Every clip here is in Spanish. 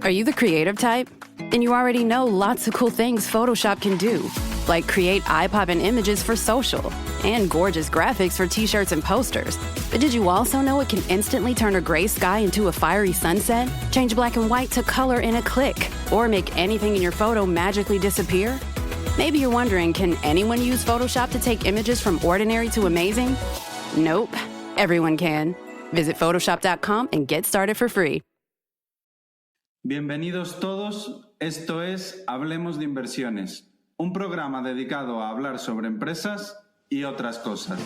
Are you the creative type? Then you already know lots of cool things Photoshop can do, like create eye-popping images for social and gorgeous graphics for t-shirts and posters. But did you also know it can instantly turn a gray sky into a fiery sunset, change black and white to color in a click, or make anything in your photo magically disappear? Maybe you're wondering, can anyone use Photoshop to take images from ordinary to amazing? Nope, everyone can. Visit Photoshop.com and get started for free. Bienvenidos todos, esto es Hablemos de Inversiones, un programa dedicado a hablar sobre empresas y otras cosas.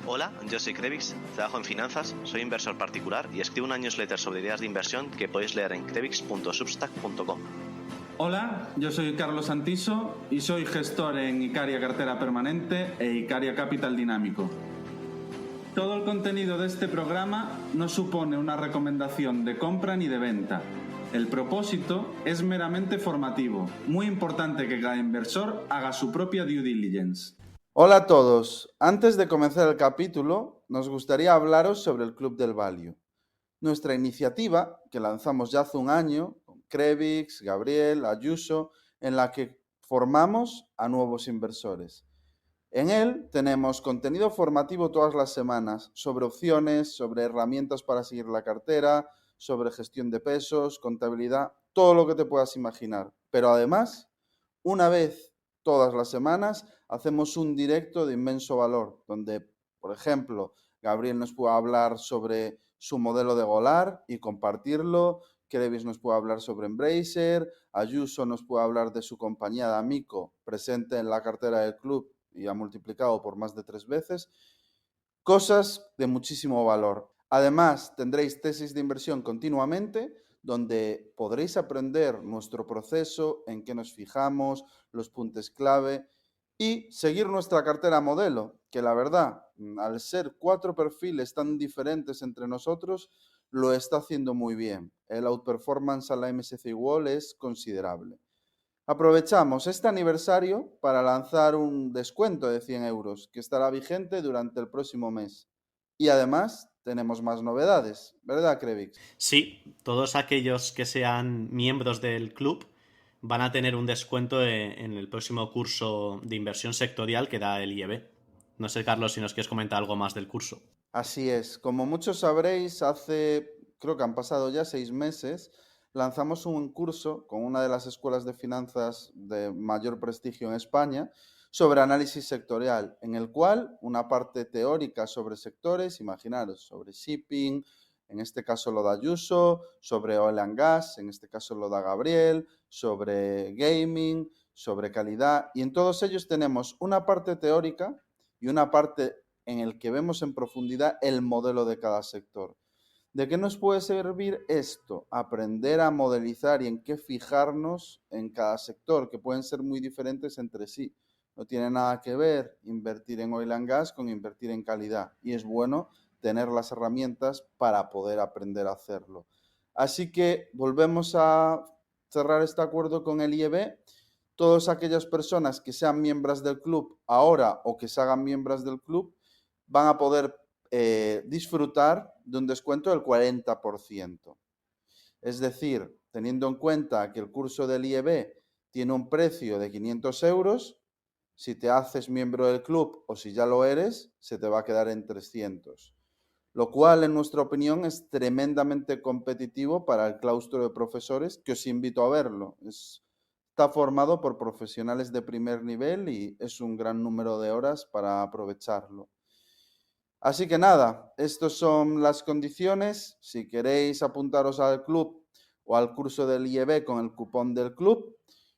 Hola, yo soy Krevix, trabajo en finanzas, soy inversor particular y escribo una newsletter sobre ideas de inversión que podéis leer en krevix.substack.com. Hola, yo soy Carlos Santiso y soy gestor en Icaria Cartera Permanente e Icaria Capital Dinámico. Todo el contenido de este programa no supone una recomendación de compra ni de venta. El propósito es meramente formativo. Muy importante que cada inversor haga su propia due diligence. Hola a todos. Antes de comenzar el capítulo, nos gustaría hablaros sobre el Club del Value. Nuestra iniciativa, que lanzamos ya hace un año, con Krevix, Gabriel, Ayuso, en la que formamos a nuevos inversores. En él tenemos contenido formativo todas las semanas sobre opciones, sobre herramientas para seguir la cartera, sobre gestión de pesos, contabilidad, todo lo que te puedas imaginar. Pero además, una vez todas las semanas, hacemos un directo de inmenso valor, donde, por ejemplo, Gabriel nos puede hablar sobre su modelo de Golar y compartirlo, Krevix nos puede hablar sobre Embracer, Ayuso nos puede hablar de su compañía de Amico, presente en la cartera del club y ha multiplicado por más de 3 veces, cosas de muchísimo valor. Además, tendréis tesis de inversión continuamente, donde podréis aprender nuestro proceso, en qué nos fijamos, los puntos clave y seguir nuestra cartera modelo, que la verdad, al ser 4 perfiles tan diferentes entre nosotros, lo está haciendo muy bien. El outperformance a la MSCI World es considerable. Aprovechamos este aniversario para lanzar un descuento de 100 euros que estará vigente durante el próximo mes. Y además tenemos más novedades, ¿verdad, Krevix? Sí, todos aquellos que sean miembros del club van a tener un descuento en el próximo curso de inversión sectorial que da el IEB. No sé, Carlos, si nos quieres comentar algo más del curso. Así es. Como muchos sabréis, creo que han pasado ya 6 meses, lanzamos un curso con una de las escuelas de finanzas de mayor prestigio en España sobre análisis sectorial, en el cual una parte teórica sobre sectores, imaginaros, sobre shipping, en este caso lo da Ayuso, sobre oil and gas, en este caso lo da Gabriel, sobre gaming, sobre calidad, y en todos ellos tenemos una parte teórica y una parte en el que vemos en profundidad el modelo de cada sector. ¿De qué nos puede servir esto? Aprender a modelizar y en qué fijarnos en cada sector, que pueden ser muy diferentes entre sí. No tiene nada que ver invertir en oil and gas con invertir en calidad. Y es bueno tener las herramientas para poder aprender a hacerlo. Así que volvemos a cerrar este acuerdo con el IEB. Todas aquellas personas que sean miembros del club ahora o que se hagan miembros del club van a poder disfrutar de un descuento del 40%. Es decir, teniendo en cuenta que el curso del IEB tiene un precio de 500 euros, si te haces miembro del club o si ya lo eres, se te va a quedar en 300. Lo cual, en nuestra opinión, es tremendamente competitivo para el claustro de profesores, que os invito a verlo. Está formado por profesionales de primer nivel y es un gran número de horas para aprovecharlo. Así que nada, estas son las condiciones. Si queréis apuntaros al club o al curso del IEB con el cupón del club,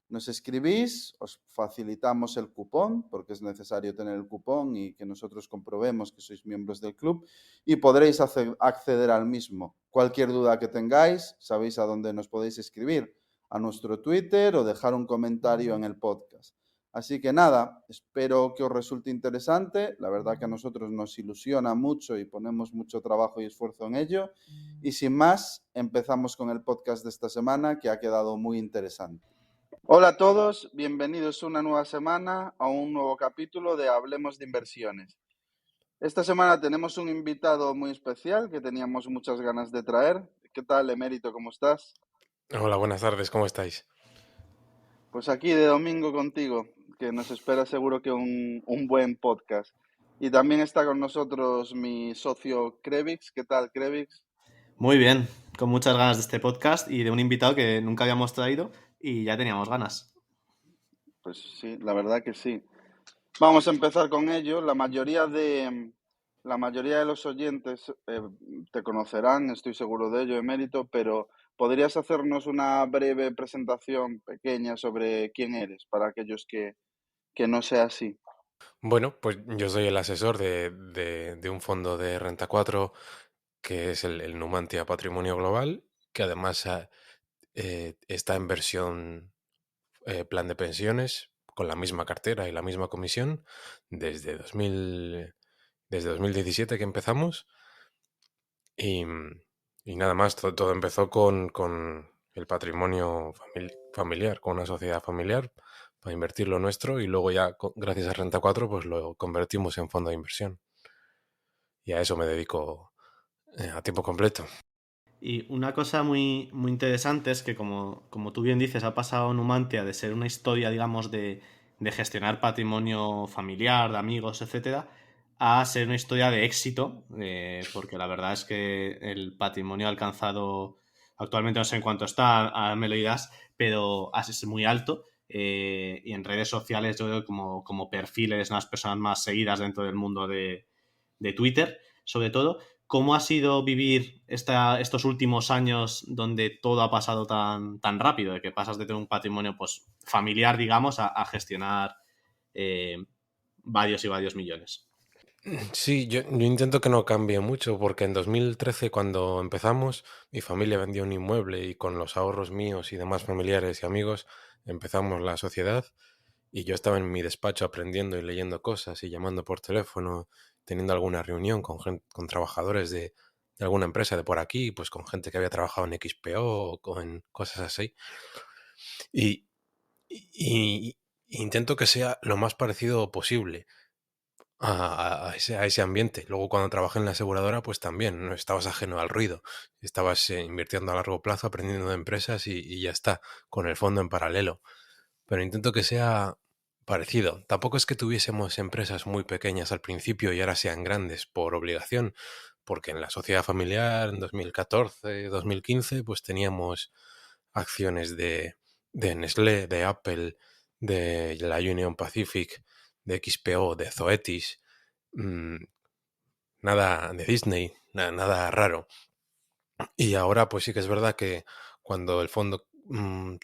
nos escribís, os facilitamos el cupón, porque es necesario tener el cupón y que nosotros comprobemos que sois miembros del club y podréis acceder al mismo. Cualquier duda que tengáis, sabéis a dónde nos podéis escribir, a nuestro Twitter o dejar un comentario en el podcast. Así que nada, espero que os resulte interesante. La verdad que a nosotros nos ilusiona mucho y ponemos mucho trabajo y esfuerzo en ello. Y sin más, empezamos con el podcast de esta semana, que ha quedado muy interesante. Hola a todos, bienvenidos una nueva semana a un nuevo capítulo de Hablemos de Inversiones. Esta semana tenemos un invitado muy especial que teníamos muchas ganas de traer, ¿Qué tal, Emérito? ¿Cómo estás? Hola, buenas tardes, ¿cómo estáis? Pues aquí de domingo contigo, que nos espera seguro que un buen podcast. Y también está con nosotros mi socio Krevix. ¿Qué tal, Krevix? Muy bien, con muchas ganas de este podcast y de un invitado que nunca habíamos traído y ya teníamos ganas. Pues sí, la verdad que sí. Vamos a empezar con ello. La mayoría de los oyentes te conocerán, estoy seguro de ello, Emérito, pero ¿podrías hacernos una breve presentación pequeña sobre quién eres para aquellos que no sea así? Bueno, pues yo soy el asesor de un fondo de Renta 4 que es el Numantia Patrimonio Global, que además está en versión plan de pensiones con la misma cartera y la misma comisión desde 2017 que empezamos y, y nada más, todo empezó con el patrimonio familiar, con una sociedad familiar para invertir lo nuestro y luego ya gracias a Renta 4 pues lo convertimos en fondo de inversión y a eso me dedico a tiempo completo. Y una cosa muy interesante es que, como tú bien dices, ha pasado Numantia de ser una historia, digamos, de gestionar patrimonio familiar, de amigos, etcétera, a ser una historia de éxito, porque la verdad es que el patrimonio ha alcanzado, actualmente no sé en cuánto está, ahora me lo dirás, pero es muy alto. Y en redes sociales yo veo como perfiles, las personas más seguidas dentro del mundo de Twitter, sobre todo. ¿Cómo ha sido vivir estos últimos años donde todo ha pasado tan rápido? De que pasas de tener un patrimonio pues, familiar, digamos, a gestionar eh, varios y varios millones. Sí, yo intento que no cambie mucho porque en 2013 cuando empezamos mi familia vendió un inmueble y con los ahorros míos y demás familiares y amigos empezamos la sociedad y yo estaba en mi despacho aprendiendo y leyendo cosas y llamando por teléfono, teniendo alguna reunión con trabajadores de alguna empresa de por aquí, pues con gente que había trabajado en XPO o con cosas así. Y, y intento que sea lo más parecido posible a ese ambiente. Luego cuando trabajé en la aseguradora, pues también no estabas ajeno al ruido. Estabas invirtiendo a largo plazo, aprendiendo de empresas y ya está, con el fondo en paralelo. Pero intento que sea parecido. Tampoco es que tuviésemos empresas muy pequeñas al principio y ahora sean grandes por obligación, porque en la sociedad familiar en 2014, 2015, pues teníamos acciones de Nestlé, de Apple, de la Union Pacific, de XPO, de Zoetis, mm, nada de Disney, nada raro. Y ahora pues sí que es verdad que cuando el fondo,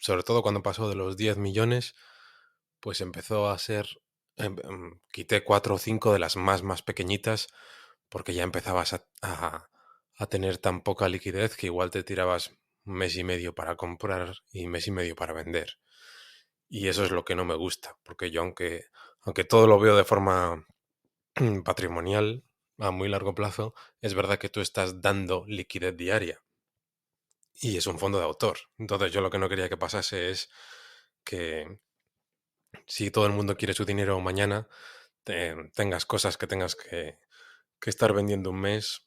sobre todo cuando pasó de los 10 millones, pues empezó a ser, quité 4 o 5 de las más pequeñitas porque ya empezabas a tener tan poca liquidez que igual te tirabas un mes y medio para comprar y mes y medio para vender. Y eso es lo que no me gusta, porque yo aunque todo lo veo de forma patrimonial a muy largo plazo, es verdad que tú estás dando liquidez diaria y es un fondo de autor. Entonces yo lo que no quería que pasase es que si todo el mundo quiere su dinero mañana, tengas cosas que tengas que estar vendiendo un mes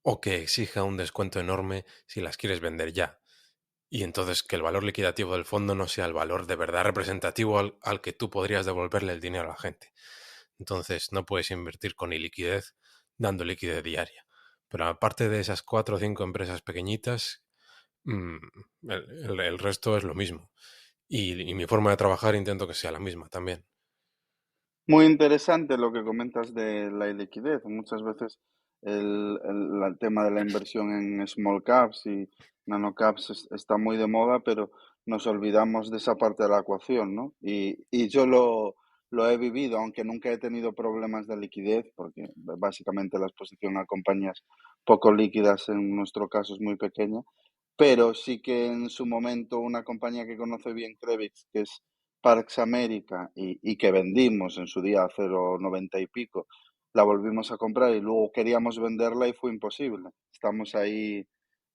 o que exija un descuento enorme si las quieres vender ya. Y entonces que el valor liquidativo del fondo no sea el valor de verdad representativo al que tú podrías devolverle el dinero a la gente. Entonces no puedes invertir con iliquidez dando liquidez diaria. Pero aparte de esas 4 o 5 empresas pequeñitas, mm, el resto es lo mismo. Y mi forma de trabajar intento que sea la misma también. Muy interesante lo que comentas de la iliquidez. Muchas veces el tema de la inversión en small caps y nano caps está muy de moda, pero nos olvidamos de esa parte de la ecuación, ¿no? Y yo lo he vivido, aunque nunca he tenido problemas de liquidez, porque básicamente la exposición a compañías poco líquidas en nuestro caso es muy pequeña, pero sí que en su momento una compañía que conoce bien Crevix, que es Parks America y que vendimos en su día a 0,90 y pico, la volvimos a comprar y luego queríamos venderla y fue imposible. Estamos ahí,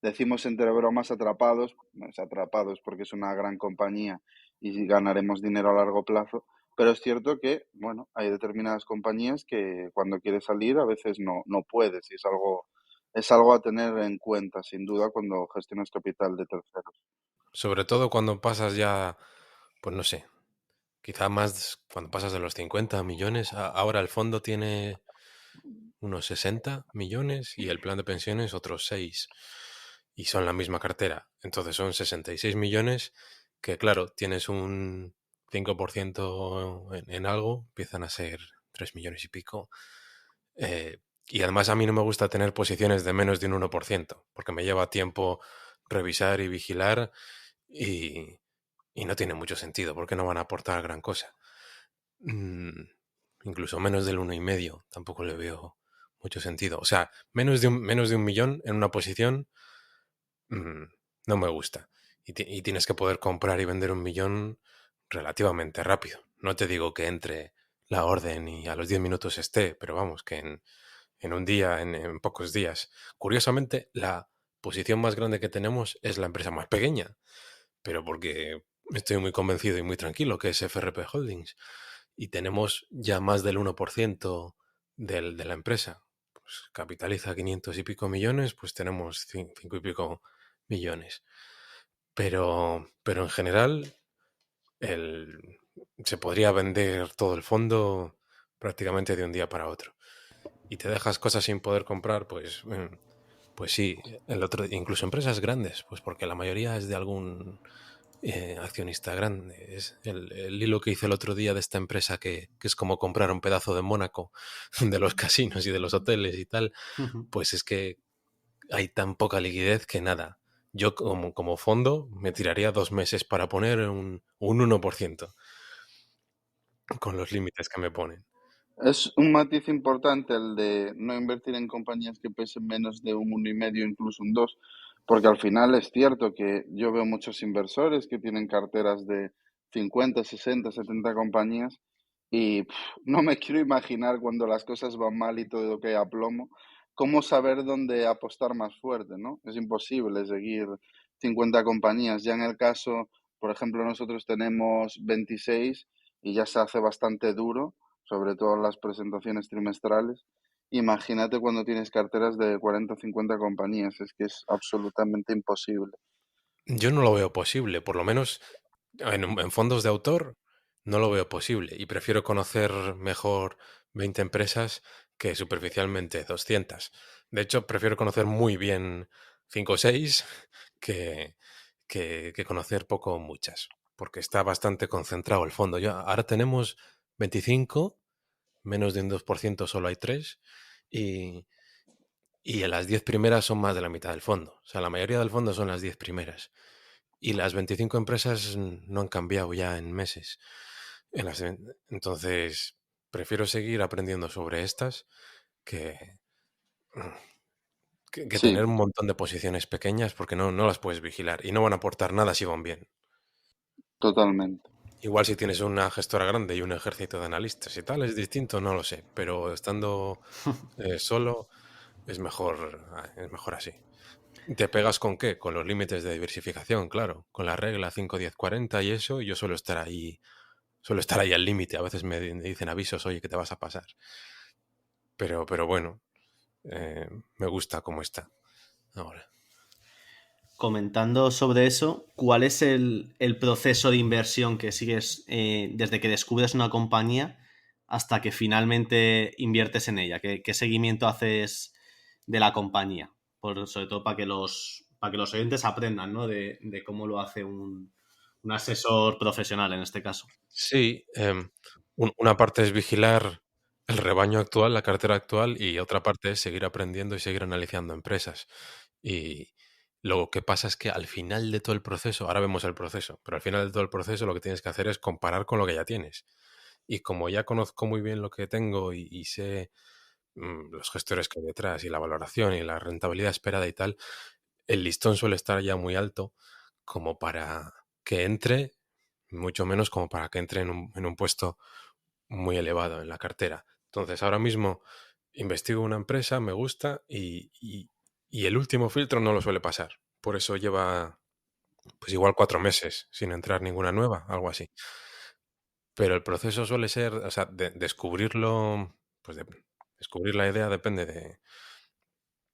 decimos entre bromas atrapados, pues atrapados porque es una gran compañía y ganaremos dinero a largo plazo, pero es cierto que, bueno, hay determinadas compañías que cuando quieres salir a veces no puedes y es algo es algo a tener en cuenta, sin duda, cuando gestionas capital de terceros. Sobre todo cuando pasas ya, pues no sé, quizá más cuando pasas de los 50 millones. Ahora el fondo tiene unos 60 millones y el plan de pensiones otros 6. Y son la misma cartera. Entonces son 66 millones que, claro, tienes un 5% en algo, empiezan a ser 3 millones y pico. Eh, y además a mí no me gusta tener posiciones de menos de un 1%, porque me lleva tiempo revisar y vigilar y, y no tiene mucho sentido, porque no van a aportar gran cosa. Mm, incluso menos del 1,5 tampoco le veo mucho sentido. O sea, menos de un millón en una posición mm, no me gusta. Y tienes que poder comprar y vender 1 millón relativamente rápido. No te digo que entre la orden y a los 10 minutos esté, pero vamos, que en un día, en pocos días. Curiosamente, la posición más grande que tenemos es la empresa más pequeña, pero porque estoy muy convencido y muy tranquilo que es FRP Holdings y tenemos ya más del 1% de la empresa. Pues capitaliza 500 y pico millones, pues tenemos 5 y pico millones. Pero en general el, se podría vender todo el fondo prácticamente de un día para otro. Y te dejas cosas sin poder comprar, pues sí, el otro, incluso empresas grandes, pues porque la mayoría es de algún accionista grande. Es el hilo que hice el otro día de esta empresa que es como comprar un pedazo de Mónaco de los casinos y de los hoteles y tal, pues es que hay tan poca liquidez que nada. Yo como fondo me tiraría 2 meses para poner un 1% con los límites que me ponen. Es un matiz importante el de no invertir en compañías que pesen menos de un 1,5, incluso un 2, porque al final es cierto que yo veo muchos inversores que tienen carteras de 50, 60, 70 compañías y no me quiero imaginar cuando las cosas van mal y todo que a plomo, cómo saber dónde apostar más fuerte, ¿no? Es imposible seguir 50 compañías. Ya en el caso, por ejemplo, nosotros tenemos 26 y ya se hace bastante duro, sobre todo en las presentaciones trimestrales. Imagínate cuando tienes carteras de 40 o 50 compañías, es que es absolutamente imposible. Yo no lo veo posible, por lo menos en fondos de autor no lo veo posible y prefiero conocer mejor 20 empresas que superficialmente 200. De hecho, prefiero conocer muy bien 5 o 6 que, que conocer poco o muchas, porque está bastante concentrado el fondo. Ahora tenemos 25, menos de un 2% solo hay 3 y, y en las 10 primeras son más de la mitad del fondo. O sea, la mayoría del fondo son las 10 primeras. Y las 25 empresas no han cambiado ya en meses. Entonces, prefiero seguir aprendiendo sobre estas que, que tener Sí, un montón de posiciones pequeñas porque no las puedes vigilar y no van a aportar nada si van bien. totalmente. Igual si tienes una gestora grande y un ejército de analistas y tal, es distinto, no lo sé. Pero estando solo es mejor así. ¿Te pegas con qué? Con los límites de diversificación, claro. Con la regla 5-10-40 y eso, y yo suelo estar ahí al límite. A veces me dicen avisos, oye, que te vas a pasar. Pero bueno, me gusta cómo está ahora. Comentando sobre eso, ¿cuál es el proceso de inversión que sigues desde que descubres una compañía hasta que finalmente inviertes en ella? ¿Qué seguimiento haces de la compañía? Sobre todo para que los oyentes aprendan, ¿no? De cómo lo hace un asesor profesional en este caso. Sí, una parte es vigilar el rebaño actual, la cartera actual, y otra parte es seguir aprendiendo y seguir analizando empresas. Y lo que pasa es que al final de todo el proceso, ahora vemos el proceso, pero al final de todo el proceso lo que tienes que hacer es comparar con lo que ya tienes. Y como ya conozco muy bien lo que tengo y sé los gestores que hay detrás y la valoración y la rentabilidad esperada y tal, el listón suele estar ya muy alto como para que entre, mucho menos como para que entre en un puesto muy elevado en la cartera. Entonces, ahora mismo investigo una empresa, me gusta y el último filtro no lo suele pasar. Por eso lleva, pues igual 4 meses sin entrar ninguna nueva, algo así. Pero el proceso suele ser, o sea, descubrirlo, pues descubrir la idea depende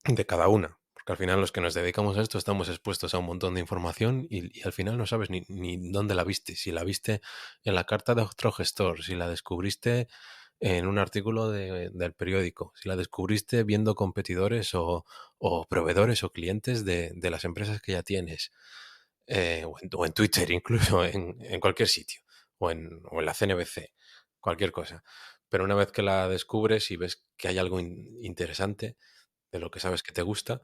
de cada una. Porque al final los que nos dedicamos a esto estamos expuestos a un montón de información y al final no sabes ni dónde la viste. Si la viste en la carta de otro gestor, si la descubriste en un artículo del periódico, si la descubriste viendo competidores o proveedores o clientes de las empresas que ya tienes, o en Twitter incluso, en cualquier sitio, o en la CNBC, cualquier cosa. Pero una vez que la descubres y ves que hay algo interesante de lo que sabes que te gusta,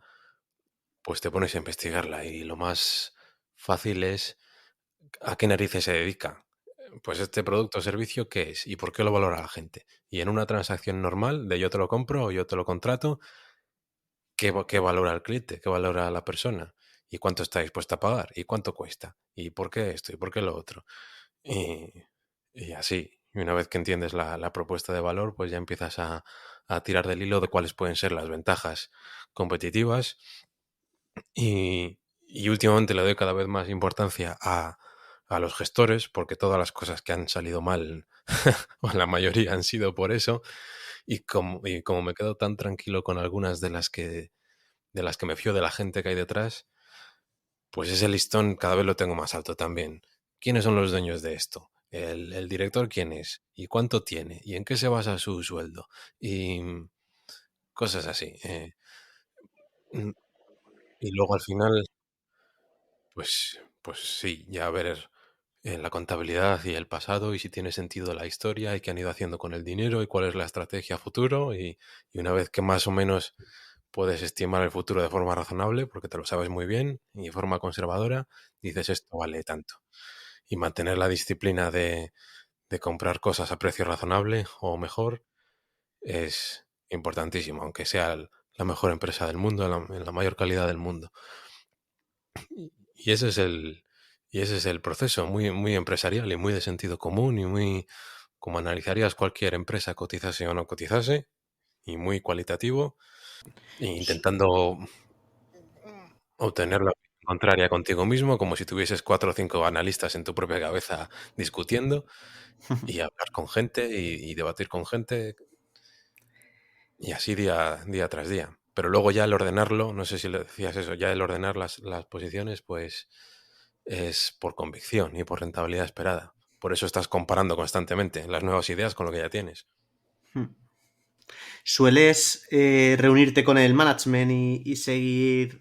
pues te pones a investigarla y lo más fácil es a qué narices se dedica. Pues este producto o servicio, ¿qué es? ¿Y por qué lo valora la gente? Y en una transacción normal de yo te lo compro o yo te lo contrato, ¿qué valora el cliente? ¿Qué valora la persona? ¿Y cuánto está dispuesta a pagar? ¿Y cuánto cuesta? ¿Y por qué esto? ¿Y por qué lo otro? Y, y así. Y una vez que entiendes la propuesta de valor, pues ya empiezas a tirar del hilo de cuáles pueden ser las ventajas competitivas. Y últimamente le doy cada vez más importancia a los gestores, porque todas las cosas que han salido mal, o la mayoría han sido por eso, y como me quedo tan tranquilo con algunas de las que me fío de la gente que hay detrás, pues ese listón cada vez lo tengo más alto también. ¿Quiénes son los dueños de esto? ¿El director quién es? ¿Y cuánto tiene? ¿Y en qué se basa su sueldo? Y cosas así. Mm, y luego al final, pues sí, ya ver la contabilidad y el pasado y si tiene sentido la historia y qué han ido haciendo con el dinero y cuál es la estrategia a futuro y una vez que más o menos puedes estimar el futuro de forma razonable porque te lo sabes muy bien y de forma conservadora, dices esto vale tanto. Y mantener la disciplina de comprar cosas a precio razonable o mejor es importantísimo, aunque sea la mejor empresa del mundo, en la mayor calidad del mundo. Y ese es el proceso, muy, muy empresarial y muy de sentido común y muy como analizarías cualquier empresa, cotizase o no cotizase, y muy cualitativo, e intentando obtener la opinión contraria contigo mismo, como si tuvieses 4 o 5 analistas en tu propia cabeza discutiendo, y hablar con gente y debatir con gente, y así día tras día. Pero luego ya el ordenarlo, no sé si le decías eso, ya el ordenar las posiciones, pues es por convicción y por rentabilidad esperada. Por eso estás comparando constantemente las nuevas ideas con lo que ya tienes. ¿Sueles reunirte con el management y seguir?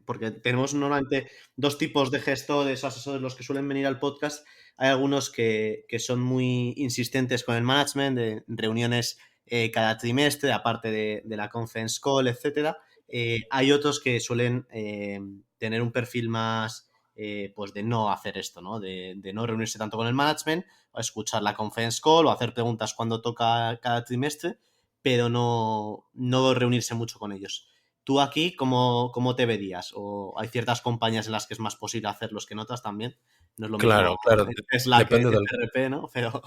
Porque tenemos normalmente dos tipos de gestores o asesores los que suelen venir al podcast. Hay algunos que son muy insistentes con el management, de reuniones cada trimestre, aparte de la conference call, etcétera. Hay otros que suelen tener un perfil más pues de no hacer esto, ¿no? De no reunirse tanto con el management, o escuchar la conference call o hacer preguntas cuando toca cada trimestre, pero no reunirse mucho con ellos. ¿Tú aquí cómo te verías? ¿O hay ciertas compañías en las que es más posible hacerlos que en otras también? No es lo mismo Claro, claro, Tesla que depende del, FRP, ¿no? Pero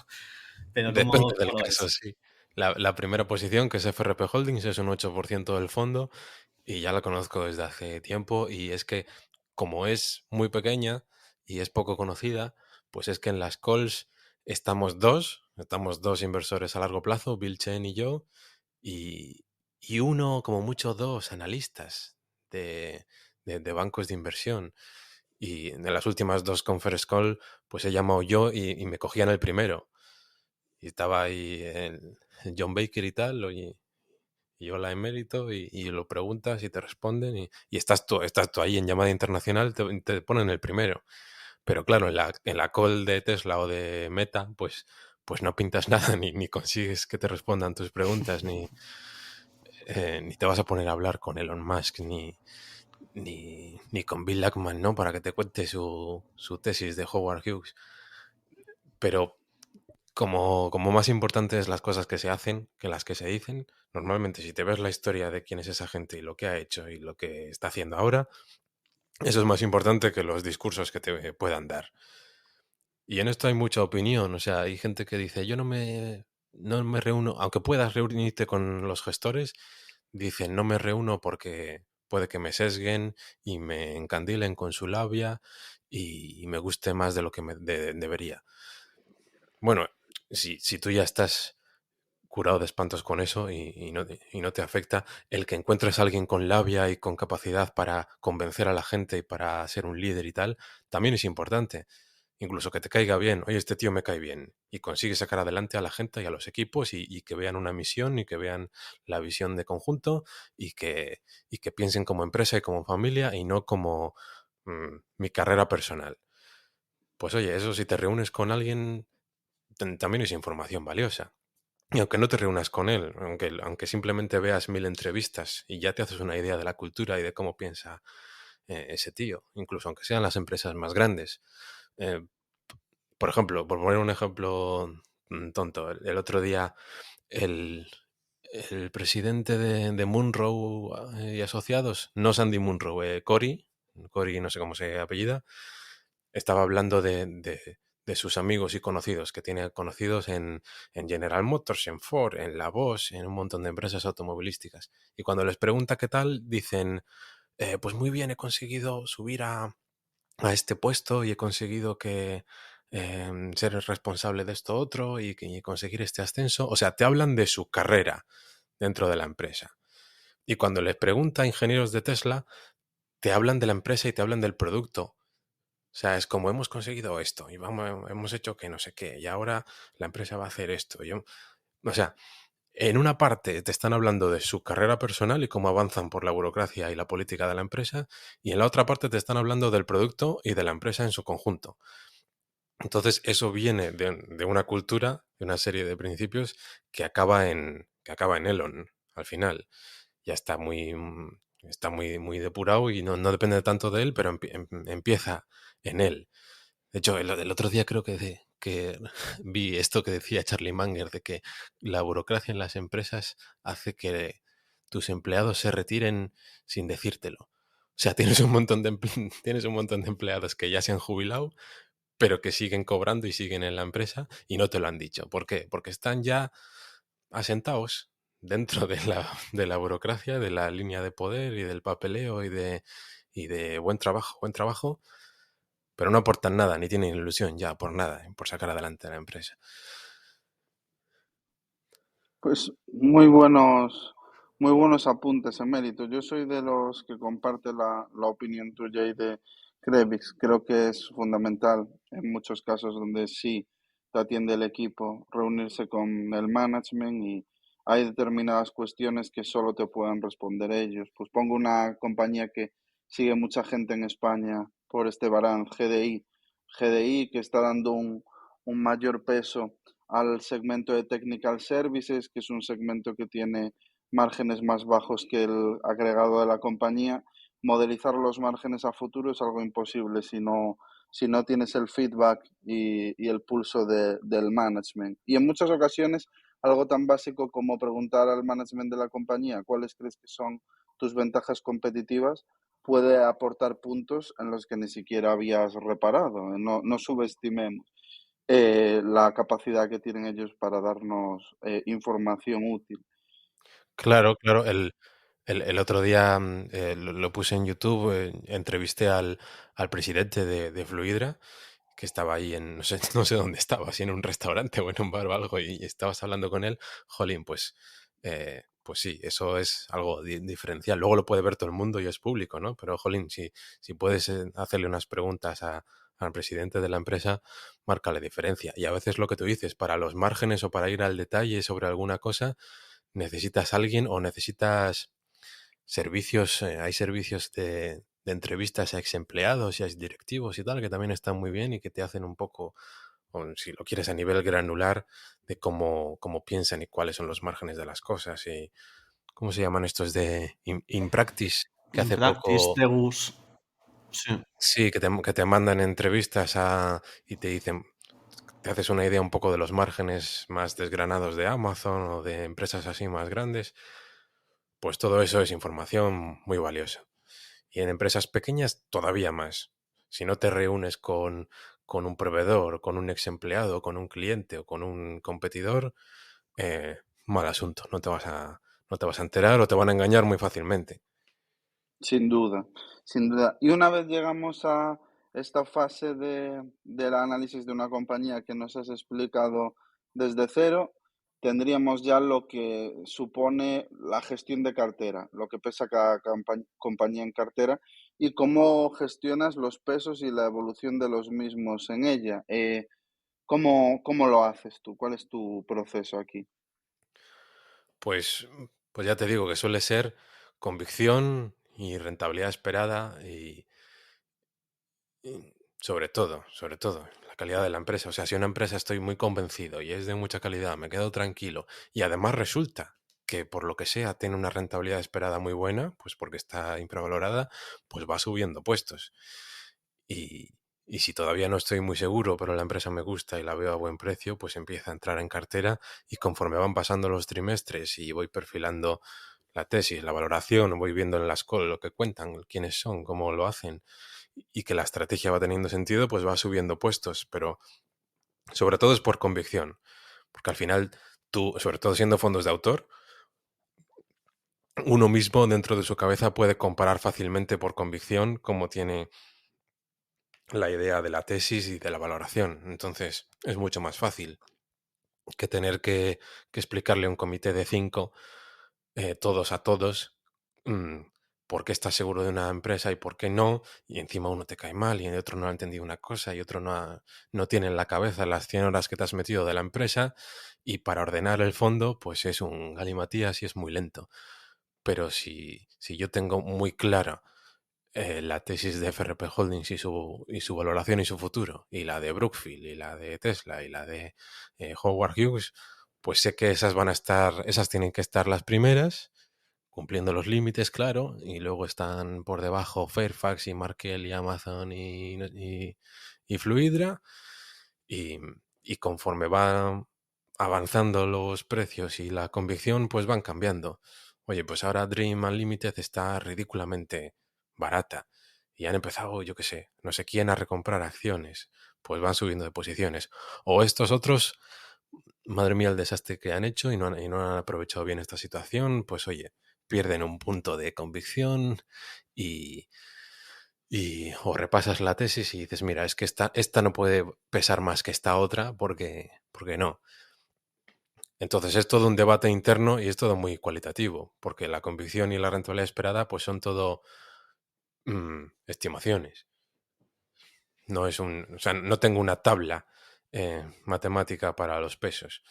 depende del ¿cómo lo caso, ves? sí. La primera posición, que es FRP Holdings, es un 8% del fondo y ya la conozco desde hace tiempo y es que como es muy pequeña y es poco conocida, pues es que en las calls estamos dos inversores a largo plazo, Bill Chen y yo, y uno, como mucho dos analistas de bancos de inversión. Y en las últimas dos conference call, pues he llamado yo y me cogían el primero. Y estaba ahí el John Baker y tal, y yo la emérito, y lo preguntas y te responden, y estás tú ahí en llamada internacional, te ponen el primero. Pero claro, en la call de Tesla o de Meta, pues no pintas nada, ni consigues que te respondan tus preguntas, ni te vas a poner a hablar con Elon Musk, ni con Bill Ackman, ¿no? Para que te cuente su tesis de Howard Hughes. Pero como más importantes las cosas que se hacen que las que se dicen, normalmente si te ves la historia de quién es esa gente y lo que ha hecho y lo que está haciendo ahora, eso es más importante que los discursos que te puedan dar. Y en esto hay mucha opinión, o sea, hay gente que dice, yo no me reúno, aunque puedas reunirte con los gestores, dicen, no me reúno porque puede que me sesguen y me encandilen con su labia y me guste más de lo que debería. Bueno, si tú ya estás curado de espantos con eso y no te afecta. El que encuentres a alguien con labia y con capacidad para convencer a la gente y para ser un líder y tal, también es importante. Incluso que te caiga bien, oye, este tío me cae bien, y consigue sacar adelante a la gente y a los equipos y que vean una misión y que vean la visión de conjunto y que piensen como empresa y como familia y no como mi carrera personal. Pues oye, eso si te reúnes con alguien también es información valiosa. Y aunque no te reúnas con él, aunque simplemente veas 1000 entrevistas y ya te haces una idea de la cultura y de cómo piensa ese tío, incluso aunque sean las empresas más grandes. Eh, por ejemplo, por poner un ejemplo tonto, el otro día el, el presidente de Munro y Asociados, no Sandy Munro, Cory, no sé cómo se apellida, estaba hablando de sus amigos y conocidos, que tiene conocidos en General Motors, en Ford, en la Bosch, en un montón de empresas automovilísticas. Y cuando les pregunta qué tal, dicen, pues muy bien, he conseguido subir a este puesto y he conseguido que ser el responsable de esto otro y conseguir este ascenso. O sea, te hablan de su carrera dentro de la empresa. Y cuando les pregunta a ingenieros de Tesla, te hablan de la empresa y te hablan del producto. O sea, es como hemos conseguido esto y hemos hecho que no sé qué y ahora la empresa va a hacer esto. O sea, en una parte te están hablando de su carrera personal y cómo avanzan por la burocracia y la política de la empresa, y en la otra parte te están hablando del producto y de la empresa en su conjunto. Entonces, eso viene de una cultura, de una serie de principios que acaba en Elon al final. Ya está muy depurado y no depende tanto de él, pero empieza en él. De hecho, el otro día creo que vi esto que decía Charlie Munger, de que la burocracia en las empresas hace que tus empleados se retiren sin decírtelo. O sea, tienes un montón tienes un montón de empleados que ya se han jubilado, pero que siguen cobrando y siguen en la empresa y no te lo han dicho. ¿Por qué? Porque están ya asentados dentro de la burocracia, de la línea de poder y del papeleo y de buen trabajo, pero no aportan nada, ni tienen ilusión ya por nada, por sacar adelante la empresa. Pues muy buenos apuntes, Emérito. Yo soy de los que comparte la opinión tuya y de Krevix. Creo que es fundamental en muchos casos donde sí te atiende el equipo, reunirse con el management y hay determinadas cuestiones que solo te pueden responder ellos. Pues pongo una compañía que sigue mucha gente en España por este varán, GDI. GDI que está dando un mayor peso al segmento de Technical Services, que es un segmento que tiene márgenes más bajos que el agregado de la compañía. Modelizar los márgenes a futuro es algo imposible si no tienes el feedback y el pulso del management. Y en muchas ocasiones, algo tan básico como preguntar al management de la compañía cuáles crees que son tus ventajas competitivas puede aportar puntos en los que ni siquiera habías reparado. No subestimemos la capacidad que tienen ellos para darnos información útil. Claro, claro. El otro día lo puse en YouTube, entrevisté al presidente de Fluidra, que estaba ahí no sé, no sé dónde estaba, si en un restaurante o en un bar o algo, y estabas hablando con él. Jolín, pues sí, eso es algo diferencial. Luego lo puede ver todo el mundo y es público, ¿no? Pero, jolín, si puedes hacerle unas preguntas al presidente de la empresa, marca la diferencia. Y a veces lo que tú dices, para los márgenes o para ir al detalle sobre alguna cosa, necesitas alguien o necesitas servicios, hay servicios de entrevistas a ex empleados y a ex directivos y tal, que también están muy bien y que te hacen un poco, o si lo quieres a nivel granular, de cómo piensan y cuáles son los márgenes de las cosas y cómo se llaman estos de In Practice, que In hace practice, poco, Tegus. Sí. sí, que te mandan entrevistas y te dicen, te haces una idea un poco de los márgenes más desgranados de Amazon o de empresas así más grandes. Pues todo eso es información muy valiosa. Y en empresas pequeñas todavía más. Si no te reúnes con un proveedor, con un ex empleado, con un cliente o con un competidor, mal asunto. No te vas a enterar o te van a engañar muy fácilmente. Sin duda, sin duda. Y una vez llegamos a esta fase del análisis de una compañía que nos has explicado desde cero, tendríamos ya lo que supone la gestión de cartera, lo que pesa cada compañía en cartera y cómo gestionas los pesos y la evolución de los mismos en ella. ¿Cómo lo haces tú? ¿Cuál es tu proceso aquí? Pues, pues ya te digo que suele ser convicción y rentabilidad esperada y sobre todo, la calidad de la empresa. O sea, si una empresa estoy muy convencido y es de mucha calidad, me quedo tranquilo y además resulta que por lo que sea tiene una rentabilidad esperada muy buena, pues porque está infravalorada, pues va subiendo puestos. Y, y si todavía no estoy muy seguro, pero la empresa me gusta y la veo a buen precio, pues empieza a entrar en cartera y conforme van pasando los trimestres y voy perfilando la tesis, la valoración, voy viendo en las call lo que cuentan, quiénes son, cómo lo hacen y que la estrategia va teniendo sentido, pues va subiendo puestos, pero sobre todo es por convicción, porque al final tú, sobre todo siendo fondos de autor, uno mismo dentro de su cabeza puede comparar fácilmente por convicción cómo tiene la idea de la tesis y de la valoración. Entonces es mucho más fácil que tener que explicarle a un comité de 5, todos a todos, mm, por qué estás seguro de una empresa y por qué no, y encima uno te cae mal y el otro no ha entendido una cosa y otro no tiene en la cabeza las 100 horas que te has metido de la empresa y para ordenar el fondo pues es un galimatías y es muy lento. Pero si yo tengo muy clara la tesis de FRP Holdings y su valoración y su futuro, y la de Brookfield, y la de Tesla, y la de Howard Hughes, pues sé que esas tienen que estar las primeras, cumpliendo los límites, claro, y luego están por debajo Fairfax y Markel y Amazon y Fluidra, y, y conforme van avanzando los precios y la convicción, pues van cambiando. Oye, pues ahora Dream Unlimited está ridículamente barata y han empezado, yo qué sé, no sé quién a recomprar acciones, pues van subiendo de posiciones. O estos otros, madre mía, el desastre que han hecho y no han aprovechado bien esta situación, pues oye, pierden un punto de convicción y, o repasas la tesis y dices, mira, es que esta no puede pesar más que esta otra porque no. Entonces es todo un debate interno y es todo muy cualitativo, porque la convicción y la rentabilidad esperada pues son todo estimaciones. O sea, no tengo una tabla matemática para los pesos,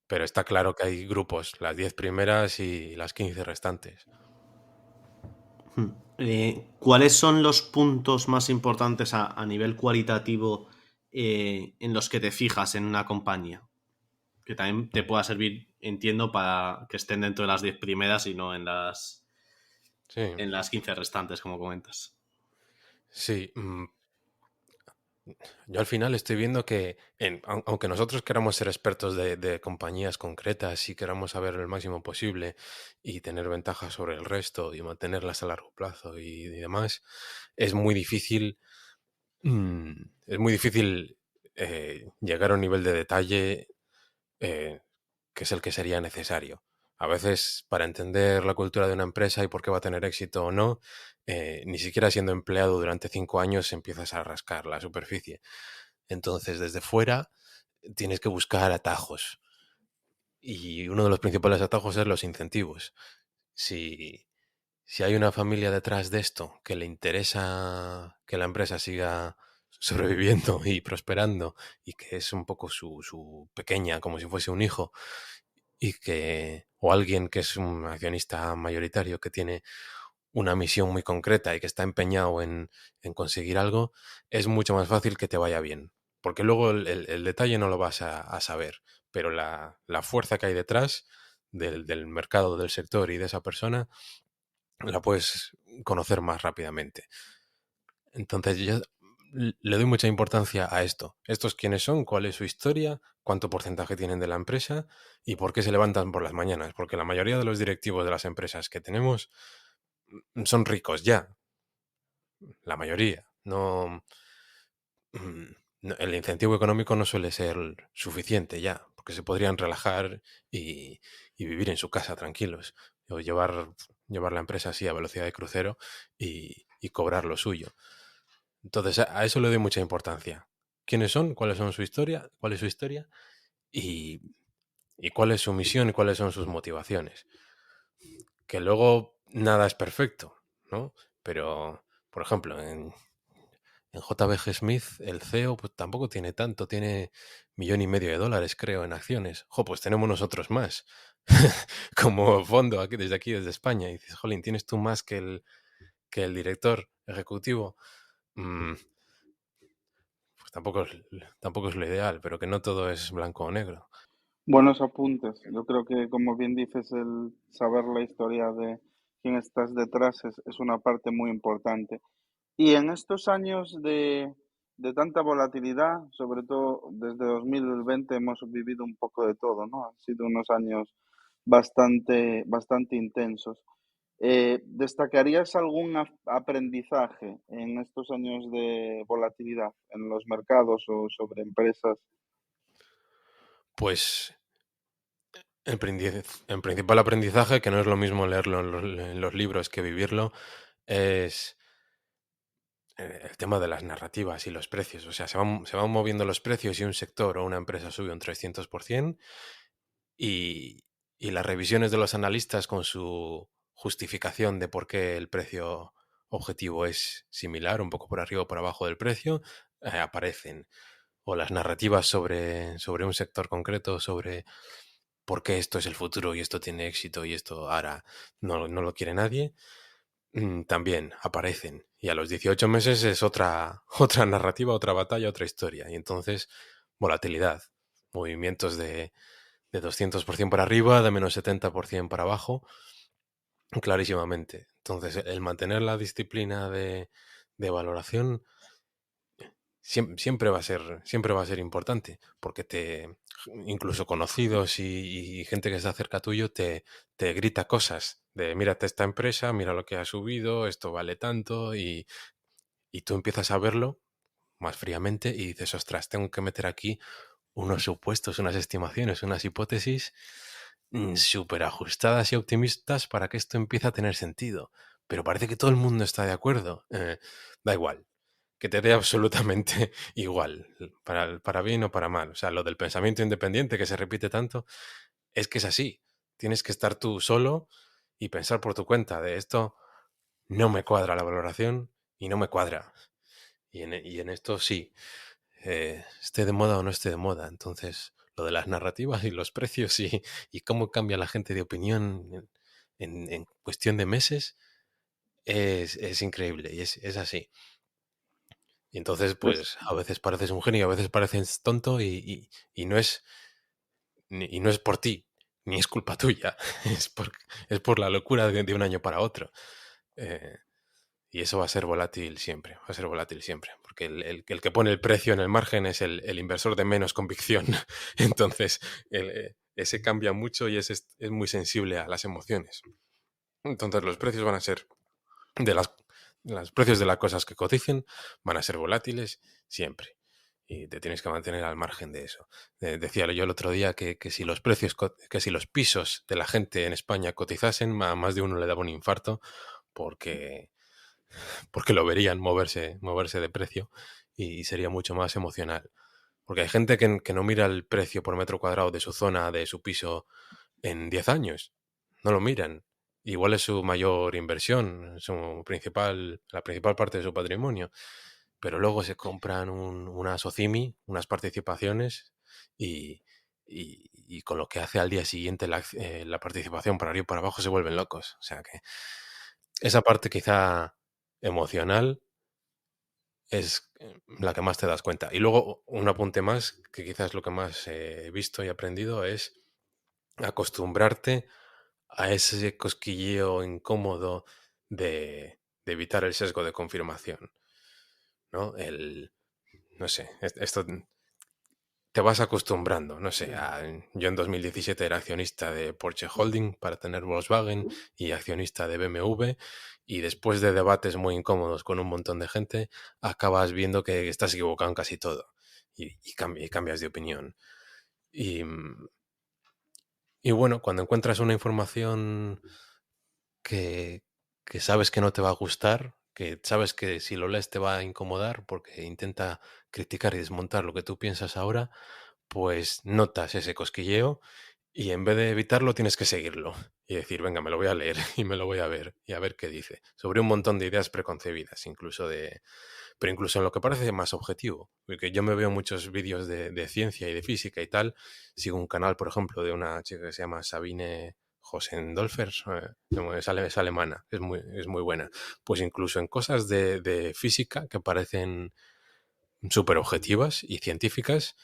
pero está claro que hay grupos, las 10 primeras y las 15 restantes. ¿Cuáles son los puntos más importantes a nivel cualitativo en los que te fijas en una compañía? Que también te pueda servir, entiendo, para que estén dentro de las 10 primeras y no en Sí, en las 15 restantes, como comentas. sí. Yo al final estoy viendo que, aunque nosotros queramos ser expertos de compañías concretas y queramos saber el máximo posible y tener ventajas sobre el resto y mantenerlas a largo plazo y demás, es muy difícil, mm, es muy difícil llegar a un nivel de detalle eh, que es el que sería necesario. A veces, para entender la cultura de una empresa y por qué va a tener éxito o no, ni siquiera siendo empleado durante 5 años empiezas a rascar la superficie. Entonces, desde fuera tienes que buscar atajos. Y uno de los principales atajos es los incentivos. Si, si hay una familia detrás de esto que le interesa que la empresa siga sobreviviendo y prosperando y que es un poco su pequeña, como si fuese un hijo, o alguien que es un accionista mayoritario que tiene una misión muy concreta y que está empeñado en conseguir algo, es mucho más fácil que te vaya bien. Porque luego el detalle no lo vas a saber, pero la fuerza que hay detrás del mercado, del sector y de esa persona, la puedes conocer más rápidamente. Entonces yo le doy mucha importancia a esto. ¿Estos quiénes son? ¿Cuál es su historia? ¿Cuánto porcentaje tienen de la empresa? ¿Y por qué se levantan por las mañanas? Porque la mayoría de los directivos de las empresas que tenemos son ricos ya. La mayoría. El incentivo económico no suele ser suficiente ya, porque se podrían relajar y vivir en su casa tranquilos, o llevar la empresa así a velocidad de crucero y cobrar lo suyo. Entonces a eso le doy mucha importancia. ¿Quiénes son? ¿Cuáles son su historia? ¿Cuál es su historia? y, y cuál es su misión y cuáles son sus motivaciones. Que luego nada es perfecto, ¿no? Pero, por ejemplo, en JBG Smith, el CEO, pues tampoco tiene tanto, tiene $1,500,000, creo, en acciones. Pues tenemos nosotros más, como fondo aquí, desde España. Y dices, jolín, tienes tú más que el director ejecutivo. Mm, pues tampoco es lo ideal, pero que no todo es blanco o negro. Buenos apuntes. Yo creo que, como bien dices, el saber la historia de quién estás detrás es una parte muy importante. Y en estos años de tanta volatilidad, sobre todo desde 2020, hemos vivido un poco de todo, ¿no? Han sido unos años bastante intensos. ¿Destacarías algún aprendizaje en estos años de volatilidad en los mercados o sobre empresas? Pues el principal aprendizaje, que no es lo mismo leerlo en los libros que vivirlo, es el tema de las narrativas y los precios. O sea, se van moviendo los precios y un sector o una empresa sube un 300% y, y las revisiones de los analistas con su justificación de por qué el precio objetivo es similar, un poco por arriba o por abajo del precio, aparecen. O las narrativas sobre un sector concreto, sobre por qué esto es el futuro y esto tiene éxito y esto ahora no lo quiere nadie, también aparecen. Y a los 18 meses es otra narrativa, otra batalla, otra historia. Y entonces, volatilidad, movimientos de 200% para arriba, de menos 70% para abajo, clarísimamente. Entonces, el mantener la disciplina de valoración siempre va a ser importante, porque incluso conocidos y gente que está cerca tuyo te grita cosas de mírate esta empresa, mira lo que ha subido, esto vale tanto, y tú empiezas a verlo más fríamente y dices, ostras, tengo que meter aquí unos supuestos, unas estimaciones, unas hipótesis súper ajustadas y optimistas para que esto empiece a tener sentido. Pero parece que todo el mundo está de acuerdo. Da igual, que te dé absolutamente igual, para bien o para mal. O sea, lo del pensamiento independiente que se repite tanto, es que es así. Tienes que estar tú solo y pensar por tu cuenta de esto no me cuadra la valoración y no me cuadra. Y en esto sí, esté de moda o no esté de moda. Entonces, lo de las narrativas y los precios y cómo cambia la gente de opinión en cuestión de meses es increíble y es así. Y entonces, Pues pues a veces pareces un genio, a veces pareces tonto y no es por ti, ni es culpa tuya, es por la locura de un año para otro. Eh, y eso va a ser volátil siempre, va a ser volátil siempre, porque el que pone el precio en el margen es el inversor de menos convicción. Entonces, ese cambia mucho y es muy sensible a las emociones. Entonces, los precios van a ser de los precios de las cosas que coticen van a ser volátiles siempre. Y te tienes que mantener al margen de eso. Decía yo el otro día que si los precios, que si los pisos de la gente en España cotizasen, a más de uno le daba un infarto porque, porque lo verían moverse de precio y sería mucho más emocional. Porque hay gente que no mira el precio por metro cuadrado de su zona, de su piso, en 10 años. No lo miran. Igual es su mayor inversión, la principal parte de su patrimonio. Pero luego se compran una Socimi, unas participaciones y con lo que hace al día siguiente la participación para arriba y para abajo se vuelven locos. O sea que esa parte quizá emocional es la que más te das cuenta. Y luego un apunte más, que quizás lo que más he visto y aprendido es acostumbrarte a ese cosquilleo incómodo de evitar el sesgo de confirmación, ¿no? No sé, esto te vas acostumbrando, no sé, yo en 2017 era accionista de Porsche Holding para tener Volkswagen y accionista de BMW y después de debates muy incómodos con un montón de gente, acabas viendo que estás equivocado en casi todo y cambias de opinión. Y, y bueno, cuando encuentras una información que, que sabes que no te va a gustar, que sabes que si lo lees te va a incomodar porque intenta criticar y desmontar lo que tú piensas ahora, pues notas ese cosquilleo y en vez de evitarlo tienes que seguirlo y decir, venga, me lo voy a leer y me lo voy a ver y a ver qué dice. Sobre un montón de ideas preconcebidas, pero incluso en lo que parece más objetivo. Porque yo me veo muchos vídeos de ciencia y de física y tal. Sigo un canal, por ejemplo, de una chica que se llama Sabine Hosendolfer, es alemana, es muy buena. Pues incluso en cosas de física que parecen súper objetivas y científicas,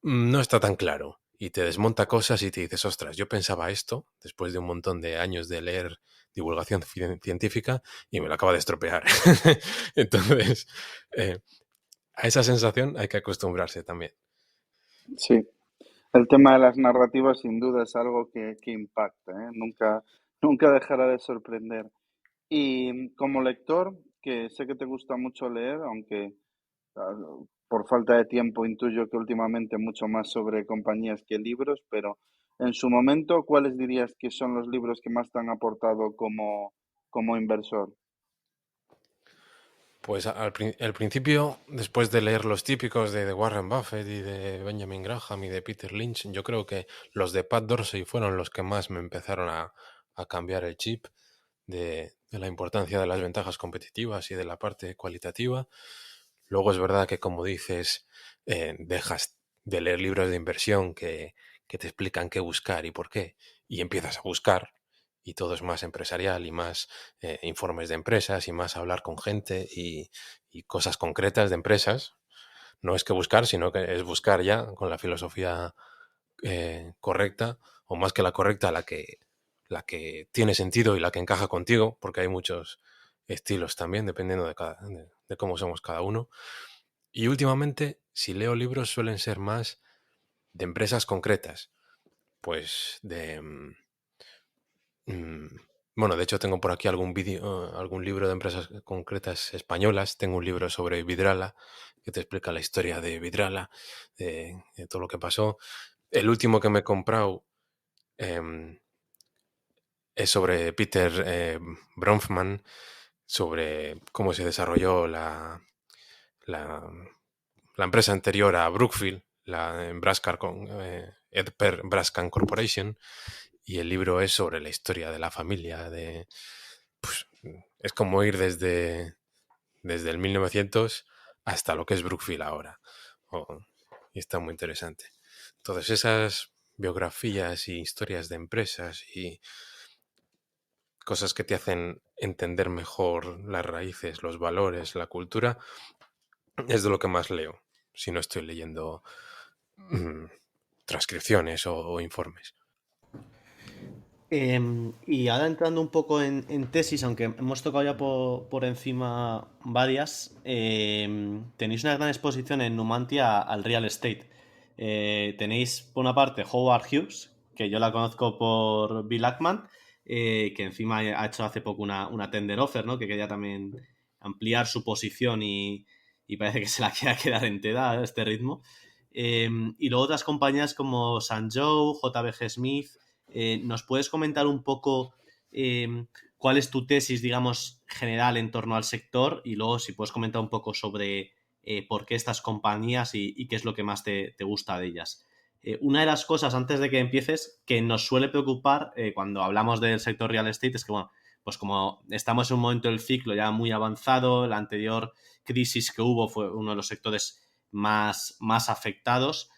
no está tan claro. Y te desmonta cosas y te dices, ostras, yo pensaba esto después de un montón de años de leer divulgación científica y me lo acaba de estropear. Entonces, eh, a esa sensación hay que acostumbrarse también. Sí, el tema de las narrativas sin duda es algo que impacta, ¿eh? Nunca dejará de sorprender. Y como lector, que sé que te gusta mucho leer, aunque ah, por falta de tiempo intuyo que últimamente mucho más sobre compañías que libros, pero en su momento, ¿cuáles dirías que son los libros que más te han aportado como inversor? Pues al principio, después de leer los típicos de Warren Buffett y de Benjamin Graham y de Peter Lynch, yo creo que los de Pat Dorsey fueron los que más me empezaron a cambiar el chip de la importancia de las ventajas competitivas y de la parte cualitativa. Luego es verdad que, como dices, dejas de leer libros de inversión que te explican qué buscar y por qué, y empiezas a buscar, y todo es más empresarial y más informes de empresas y más hablar con gente y cosas concretas de empresas. No es que buscar, sino que es buscar ya con la filosofía correcta, o más que la correcta, la que tiene sentido y la que encaja contigo, porque hay muchos estilos también, dependiendo de cómo somos cada uno. Y últimamente, si leo libros, suelen ser más de empresas concretas, pues mm, bueno, de hecho tengo por aquí algún vídeo, algún libro de empresas concretas españolas. Tengo un libro sobre Vidrala que te explica la historia de Vidrala, de todo lo que pasó. El último que me he comprado em, es sobre Peter Bronfman, sobre cómo se desarrolló la, la empresa anterior a Brookfield, la Brascan Corporation, y el libro es sobre la historia de la familia. Pues, es como ir desde el 1900 hasta lo que es Brookfield ahora. Y está muy interesante. Todas esas biografías y historias de empresas y cosas que te hacen entender mejor las raíces, los valores, la cultura, es de lo que más leo, si no estoy leyendo mm, transcripciones o informes. Y ahora entrando un poco en tesis, aunque hemos tocado ya por encima varias, tenéis una gran exposición en Numantia al real estate. Tenéis por una parte Howard Hughes, que yo la conozco por Bill Ackman, que encima ha hecho hace poco una tender offer, ¿no? Que quería también ampliar su posición y parece que se la quiera quedar entera a este ritmo. Y luego otras compañías como St. Joe, JBG Smith. ¿Nos puedes comentar un poco cuál es tu tesis, digamos, general en torno al sector? Y luego si puedes comentar un poco sobre por qué estas compañías y qué es lo que más te gusta de ellas. Una de las cosas, antes de que empieces, que nos suele preocupar cuando hablamos del sector real estate es que, bueno, pues como estamos en un momento del ciclo ya muy avanzado, la anterior crisis que hubo fue uno de los sectores más afectados.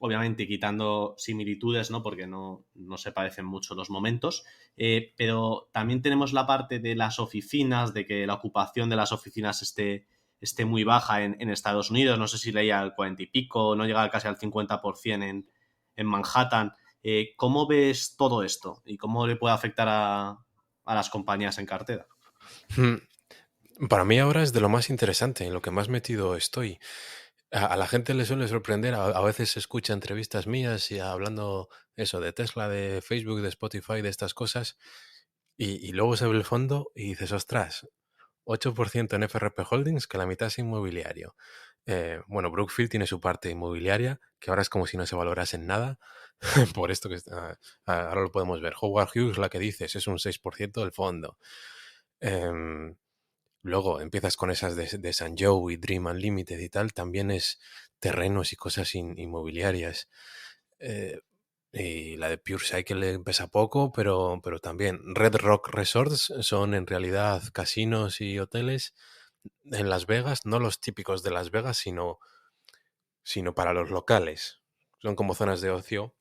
Obviamente quitando similitudes, ¿no? Porque no se parecen mucho los momentos, pero también tenemos la parte de las oficinas, de que la ocupación de las oficinas esté muy baja en Estados Unidos. No sé si leía el 40 y pico, no llega casi al 50% en Manhattan. ¿Cómo ves todo esto y cómo le puede afectar a las compañías en cartera? Para mí ahora es de lo más interesante, en lo que más metido estoy. A la gente le suele sorprender, a veces se escucha entrevistas mías y hablando eso de Tesla, de Facebook, de Spotify, de estas cosas, y luego se ve el fondo y dices, ostras, 8% en FRP Holdings, que la mitad es inmobiliario. Bueno, Brookfield tiene su parte inmobiliaria, que ahora es como si no se valorase en nada, por esto que ahora lo podemos ver. Howard Hughes, la que dices, es un 6% del fondo. Em, Luego empiezas con esas de San Joe y Dream Unlimited y tal, también es terrenos y cosas inmobiliarias. Eh, y la de Pure Cycle pesa poco, pero también Red Rock Resorts son en realidad casinos y hoteles en Las Vegas, no los típicos de Las Vegas, sino para los locales. Son como zonas de ocio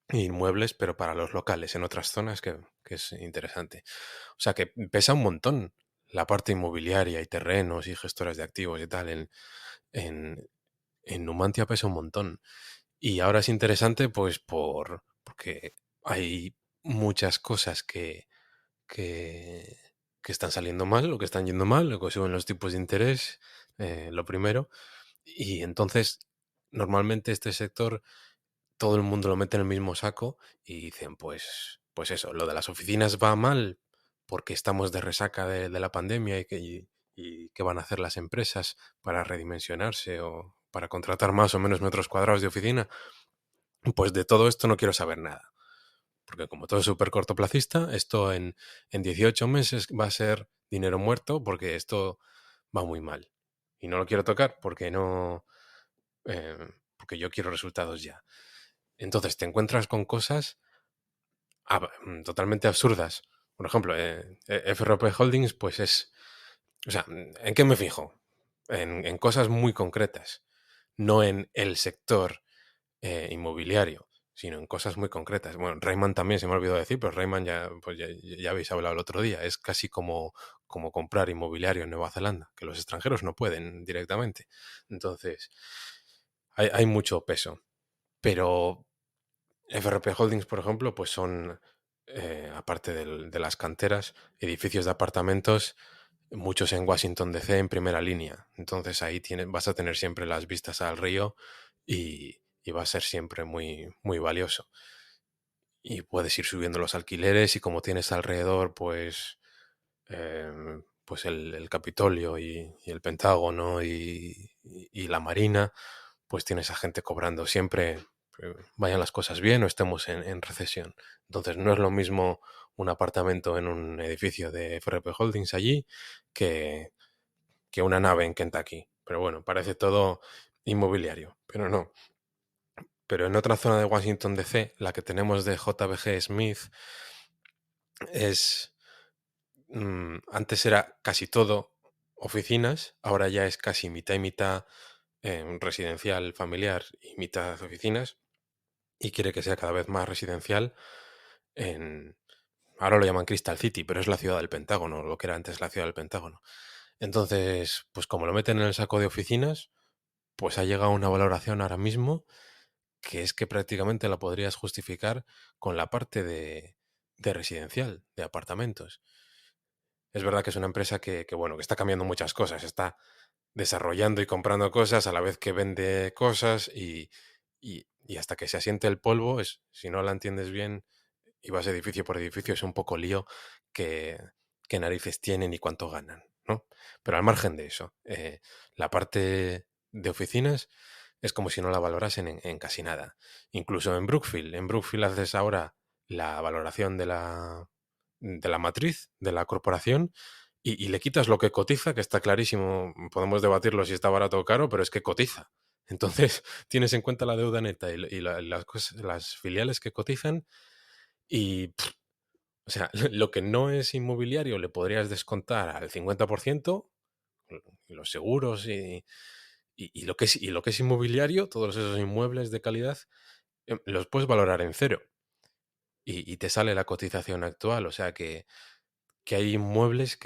e inmuebles, pero para los locales, en otras zonas, que es interesante. O sea que pesa un montón la parte inmobiliaria y terrenos y gestores de activos y tal. En, en Numantia pesa un montón. Y ahora es interesante pues porque hay muchas cosas que, que están saliendo mal o que están yendo mal, lo que suben los tipos de interés, lo primero. Y entonces, normalmente este sector todo el mundo lo mete en el mismo saco y dicen, pues eso, lo de las oficinas va mal porque estamos de resaca de la pandemia y qué van a hacer las empresas para redimensionarse o para contratar más o menos metros cuadrados de oficina. Pues de todo esto no quiero saber nada, porque como todo es súper cortoplacista, esto en 18 meses va a ser dinero muerto porque esto va muy mal. Y no lo quiero tocar porque no, eh, porque yo quiero resultados ya. Entonces te encuentras con cosas totalmente absurdas. Por ejemplo, FRP Holdings, pues o sea, ¿en qué me fijo? En cosas muy concretas, no en el sector inmobiliario, sino en cosas muy concretas. Bueno, Rayman también se me ha olvidado decir, pero Rayman ya, pues ya habéis hablado el otro día. Es casi como comprar inmobiliario en Nueva Zelanda, que los extranjeros no pueden directamente. Entonces, hay mucho peso. Pero FRP Holdings, por ejemplo, pues son, aparte de las canteras, edificios de apartamentos, muchos en Washington DC en primera línea. Entonces ahí vas a tener siempre las vistas al río y va a ser siempre muy, muy valioso. Y puedes ir subiendo los alquileres y como tienes alrededor, pues el Capitolio y el Pentágono y la Marina, pues tienes a gente cobrando siempre, vayan las cosas bien o estemos en recesión. Entonces no es lo mismo un apartamento en un edificio de FRP Holdings allí que, que una nave en Kentucky. Pero bueno, parece todo inmobiliario, pero no. Pero en otra zona de Washington DC, la que tenemos de JBG Smith, es... antes era casi todo oficinas, ahora ya es casi mitad y mitad residencial familiar y mitad oficinas, y quiere que sea cada vez más residencial en... Ahora lo llaman Crystal City, pero es la ciudad del Pentágono, lo que era antes la ciudad del Pentágono. Entonces, pues como lo meten en el saco de oficinas, pues ha llegado a una valoración ahora mismo que es que prácticamente la podrías justificar con la parte de residencial, de apartamentos. Es verdad que es una empresa bueno, que está cambiando muchas cosas, está desarrollando y comprando cosas a la vez que vende cosas y hasta que se asiente el polvo, si no la entiendes bien y vas edificio por edificio, es un poco lío qué narices tienen y cuánto ganan, ¿no? Pero al margen de eso, la parte de oficinas es como si no la valorasen en casi nada. Incluso en Brookfield haces ahora la valoración de la matriz, de la corporación, y le quitas lo que cotiza, que está clarísimo, podemos debatirlo si está barato o caro, pero es que cotiza. Entonces tienes en cuenta la deuda neta las filiales que cotizan y, o sea, lo que no es inmobiliario le podrías descontar al 50%, y los seguros y lo que es inmobiliario, todos esos inmuebles de calidad, los puedes valorar en cero y te sale la cotización actual. O sea que hay inmuebles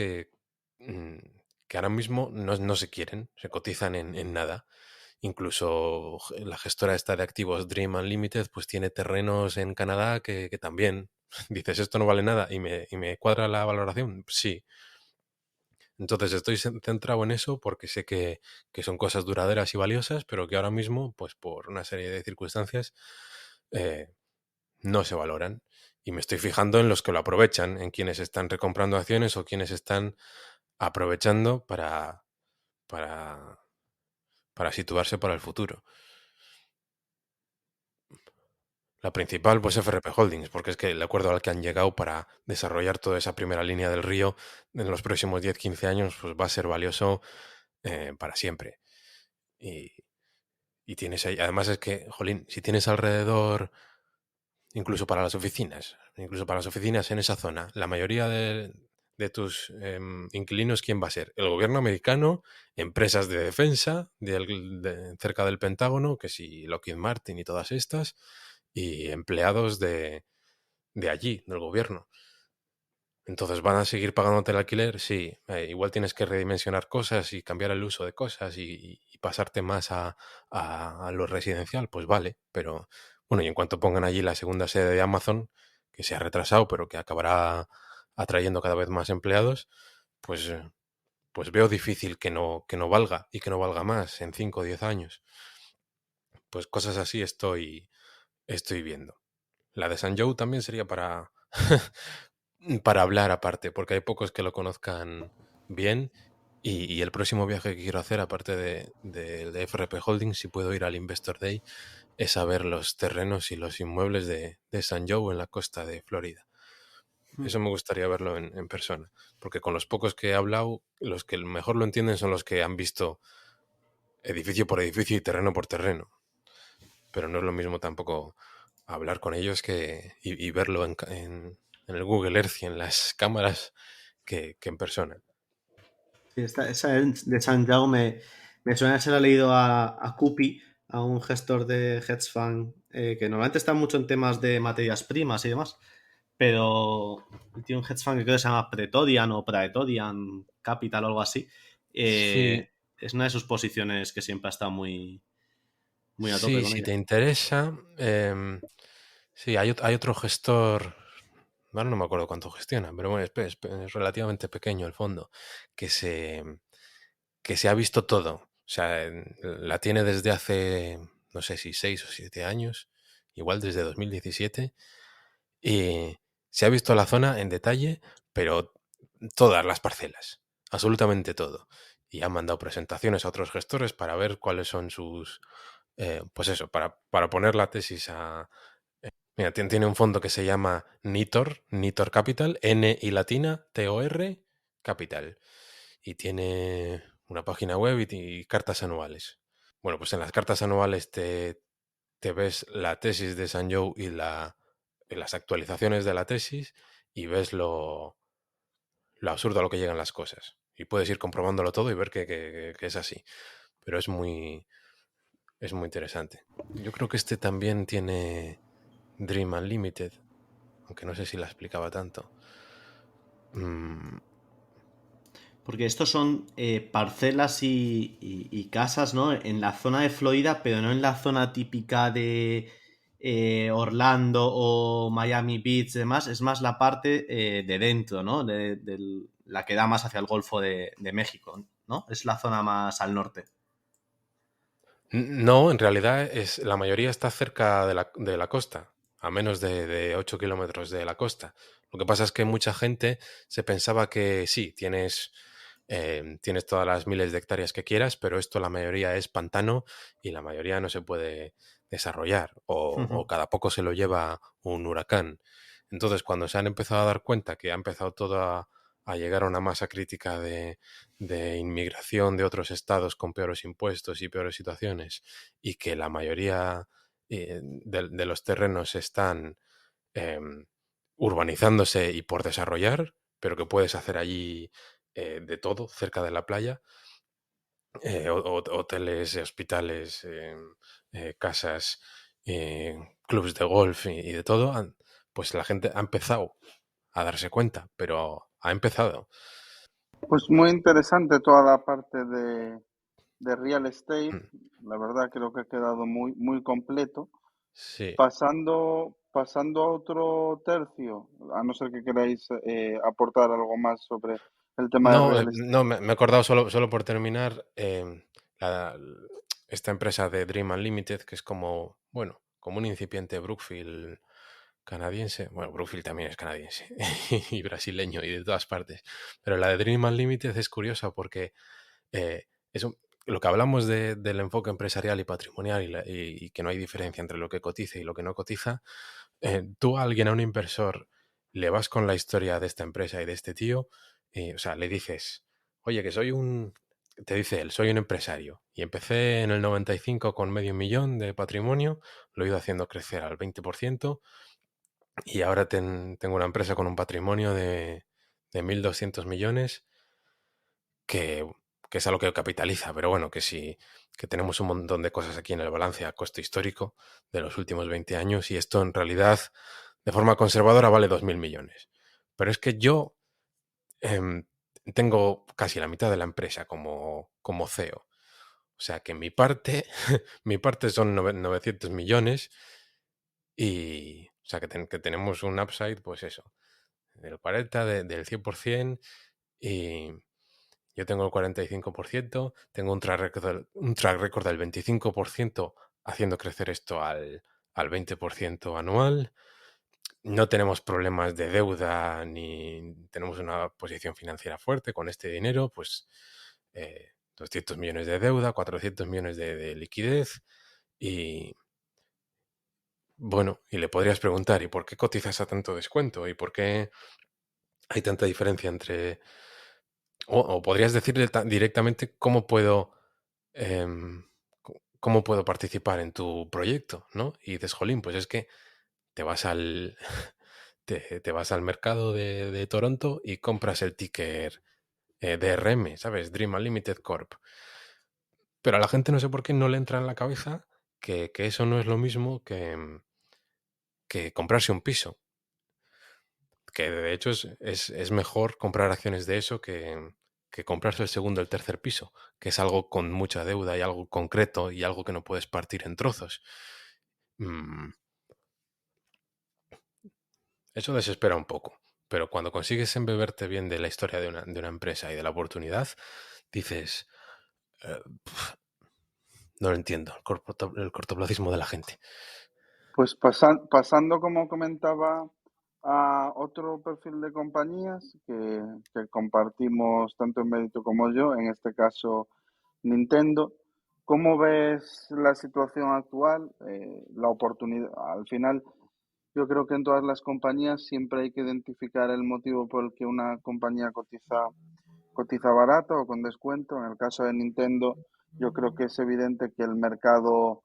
mm, que ahora mismo no se quieren, se cotizan en nada. Incluso la gestora esta de activos Dream Unlimited pues tiene terrenos en Canadá que también dices esto no vale nada y me cuadra la valoración. Sí. Entonces estoy centrado en eso porque sé que son cosas duraderas y valiosas, pero que ahora mismo, pues por una serie de circunstancias, eh, no se valoran. Y me estoy fijando en los que lo aprovechan, en quienes están recomprando acciones o quienes están aprovechando para, para situarse para el futuro. La principal, pues FRP Holdings, porque es que el acuerdo al que han llegado para desarrollar toda esa primera línea del río en los próximos 10-15 años, pues va a ser valioso para siempre. Y, y tienes ahí, además es que, jolín, si tienes alrededor, incluso para las oficinas en esa zona, la mayoría de tus inquilinos, ¿quién va a ser? El gobierno americano, empresas de defensa cerca del Pentágono, que si Lockheed Martin y todas estas, y empleados de allí, del gobierno. Entonces, ¿van a seguir pagándote el alquiler? Sí. Igual tienes que redimensionar cosas y cambiar el uso de cosas y pasarte más a lo residencial, pues vale. Pero bueno, y en cuanto pongan allí la segunda sede de Amazon, que se ha retrasado, pero que acabará atrayendo cada vez más empleados, pues, pues veo difícil que no valga y que no valga más en 5 o 10 años. Pues cosas así estoy viendo. La de San Joe también sería para hablar aparte, porque hay pocos que lo conozcan bien. Y el próximo viaje que quiero hacer, aparte de FRP Holdings, si puedo ir al Investor Day, es a ver los terrenos y los inmuebles de San Joe en la costa de Florida. Eso me gustaría verlo en persona, porque con los pocos que he hablado, los que mejor lo entienden son los que han visto edificio por edificio y terreno por terreno. Pero no es lo mismo tampoco hablar con ellos y verlo en el Google Earth y en las cámaras que en persona. Sí, esa de San Jaume me suena, se la he leído a Cupi, a un gestor de hedge fund que normalmente está mucho en temas de materias primas y demás, pero tiene un hedge fund que creo que se llama Pretorian o Praetorian Capital o algo así. Sí, Es una de sus posiciones que siempre ha estado muy a tope sí, con si ella. te interesa, sí, hay otro gestor, bueno, no me acuerdo cuánto gestiona, pero bueno, es relativamente pequeño el fondo, que se ha visto todo. O sea, la tiene desde hace, no sé si 6 o 7 años, igual desde 2017, y se ha visto la zona en detalle, pero todas las parcelas, absolutamente todo. Y han mandado presentaciones a otros gestores para ver cuáles son sus, pues eso, para poner la tesis a... Mira, tiene un fondo que se llama Nitor Capital, N y latina, Tor Capital. Y tiene una página web y cartas anuales. Bueno, pues en las cartas anuales te ves la tesis de San Joe y las actualizaciones de la tesis y ves lo absurdo a lo que llegan las cosas. Y puedes ir comprobándolo todo y ver que es así. Pero es muy interesante. Yo creo que este también tiene Dream Unlimited, aunque no sé si la explicaba tanto. Mm, Porque estos son parcelas y casas, ¿no? En la zona de Florida, pero no en la zona típica de Orlando o Miami Beach y demás. Es más la parte de dentro, ¿no? La que da más hacia el Golfo de México, ¿no? Es la zona más al norte. No, en realidad la mayoría está cerca de la costa, a menos de 8 kilómetros de la costa. Lo que pasa es que mucha gente se pensaba que sí, tienes todas las miles de hectáreas que quieras, pero esto la mayoría es pantano y la mayoría no se puede desarrollar o cada poco se lo lleva un huracán. Entonces, cuando se han empezado a dar cuenta que ha empezado todo a llegar a una masa crítica de inmigración de otros estados con peores impuestos y peores situaciones y que la mayoría de los terrenos están em, urbanizándose y por desarrollar, pero que puedes hacer allí de todo cerca de la playa, hoteles, hospitales, casas, clubs de golf y de todo, pues la gente ha empezado a darse cuenta, pero ha empezado. Pues muy interesante toda la parte de real estate. Mm, La verdad creo que ha quedado muy, muy completo. sí. Pasando a otro tercio, a no ser que queráis aportar algo más sobre el tema de No, real no, estate. me he acordado solo por terminar la- esta empresa de Dream Unlimited, que es como, bueno, como un incipiente Brookfield canadiense. Bueno, Brookfield también es canadiense y brasileño y de todas partes. Pero la de Dream Unlimited es curiosa porque eh, es un- lo que hablamos del enfoque empresarial y patrimonial y que no hay diferencia entre lo que cotiza y lo que no cotiza, tú a alguien, a un inversor, le vas con la historia de esta empresa y de este tío, o sea, le dices, oye, te dice él, soy un empresario y empecé en el 95 con $500,000 de patrimonio, lo he ido haciendo crecer al 20% y ahora tengo una empresa con un patrimonio de 1.200 millones que, que es algo que capitaliza, pero bueno, que tenemos un montón de cosas aquí en el balance a costo histórico de los últimos 20 años y esto en realidad de forma conservadora vale 2.000 millones. Pero es que yo em, tengo casi la mitad de la empresa como CEO. O sea que mi parte, mi parte son 900 millones y, o sea que tenemos un upside, pues eso, del 40, del 100% y yo tengo el 45%, tengo un track record del 25% haciendo crecer esto al 20% anual. No tenemos problemas de deuda ni tenemos una posición financiera fuerte con este dinero, pues 200 millones de deuda, 400 millones de liquidez y bueno, y le podrías preguntar, ¿y por qué cotizas a tanto descuento? ¿Y por qué hay tanta diferencia entre... O podrías decirle directamente em, cómo puedo participar en tu proyecto, ¿no? Y dices, jolín, pues es que te vas al, te vas al mercado de Toronto y compras el ticker DRM, ¿sabes? Dream Unlimited Corp. Pero a la gente no sé por qué no le entra en la cabeza que eso no es lo mismo que comprarse un piso. Que de hecho es mejor comprar acciones de eso que comprarse el segundo o el tercer piso, que es algo con mucha deuda y algo concreto y algo que no puedes partir en trozos. Mm, Eso desespera un poco, pero cuando consigues embeberte bien de la historia de una empresa y de la oportunidad, dices, no lo entiendo, el cortoplacismo de la gente. Pues pasando, como comentaba, a otro perfil de compañías que compartimos tanto en Mérito como yo, en este caso Nintendo. ¿Cómo ves la situación actual? La oportunidad, al final, yo creo que en todas las compañías siempre hay que identificar el motivo por el que una compañía cotiza barato o con descuento. En el caso de Nintendo, yo creo que es evidente que el mercado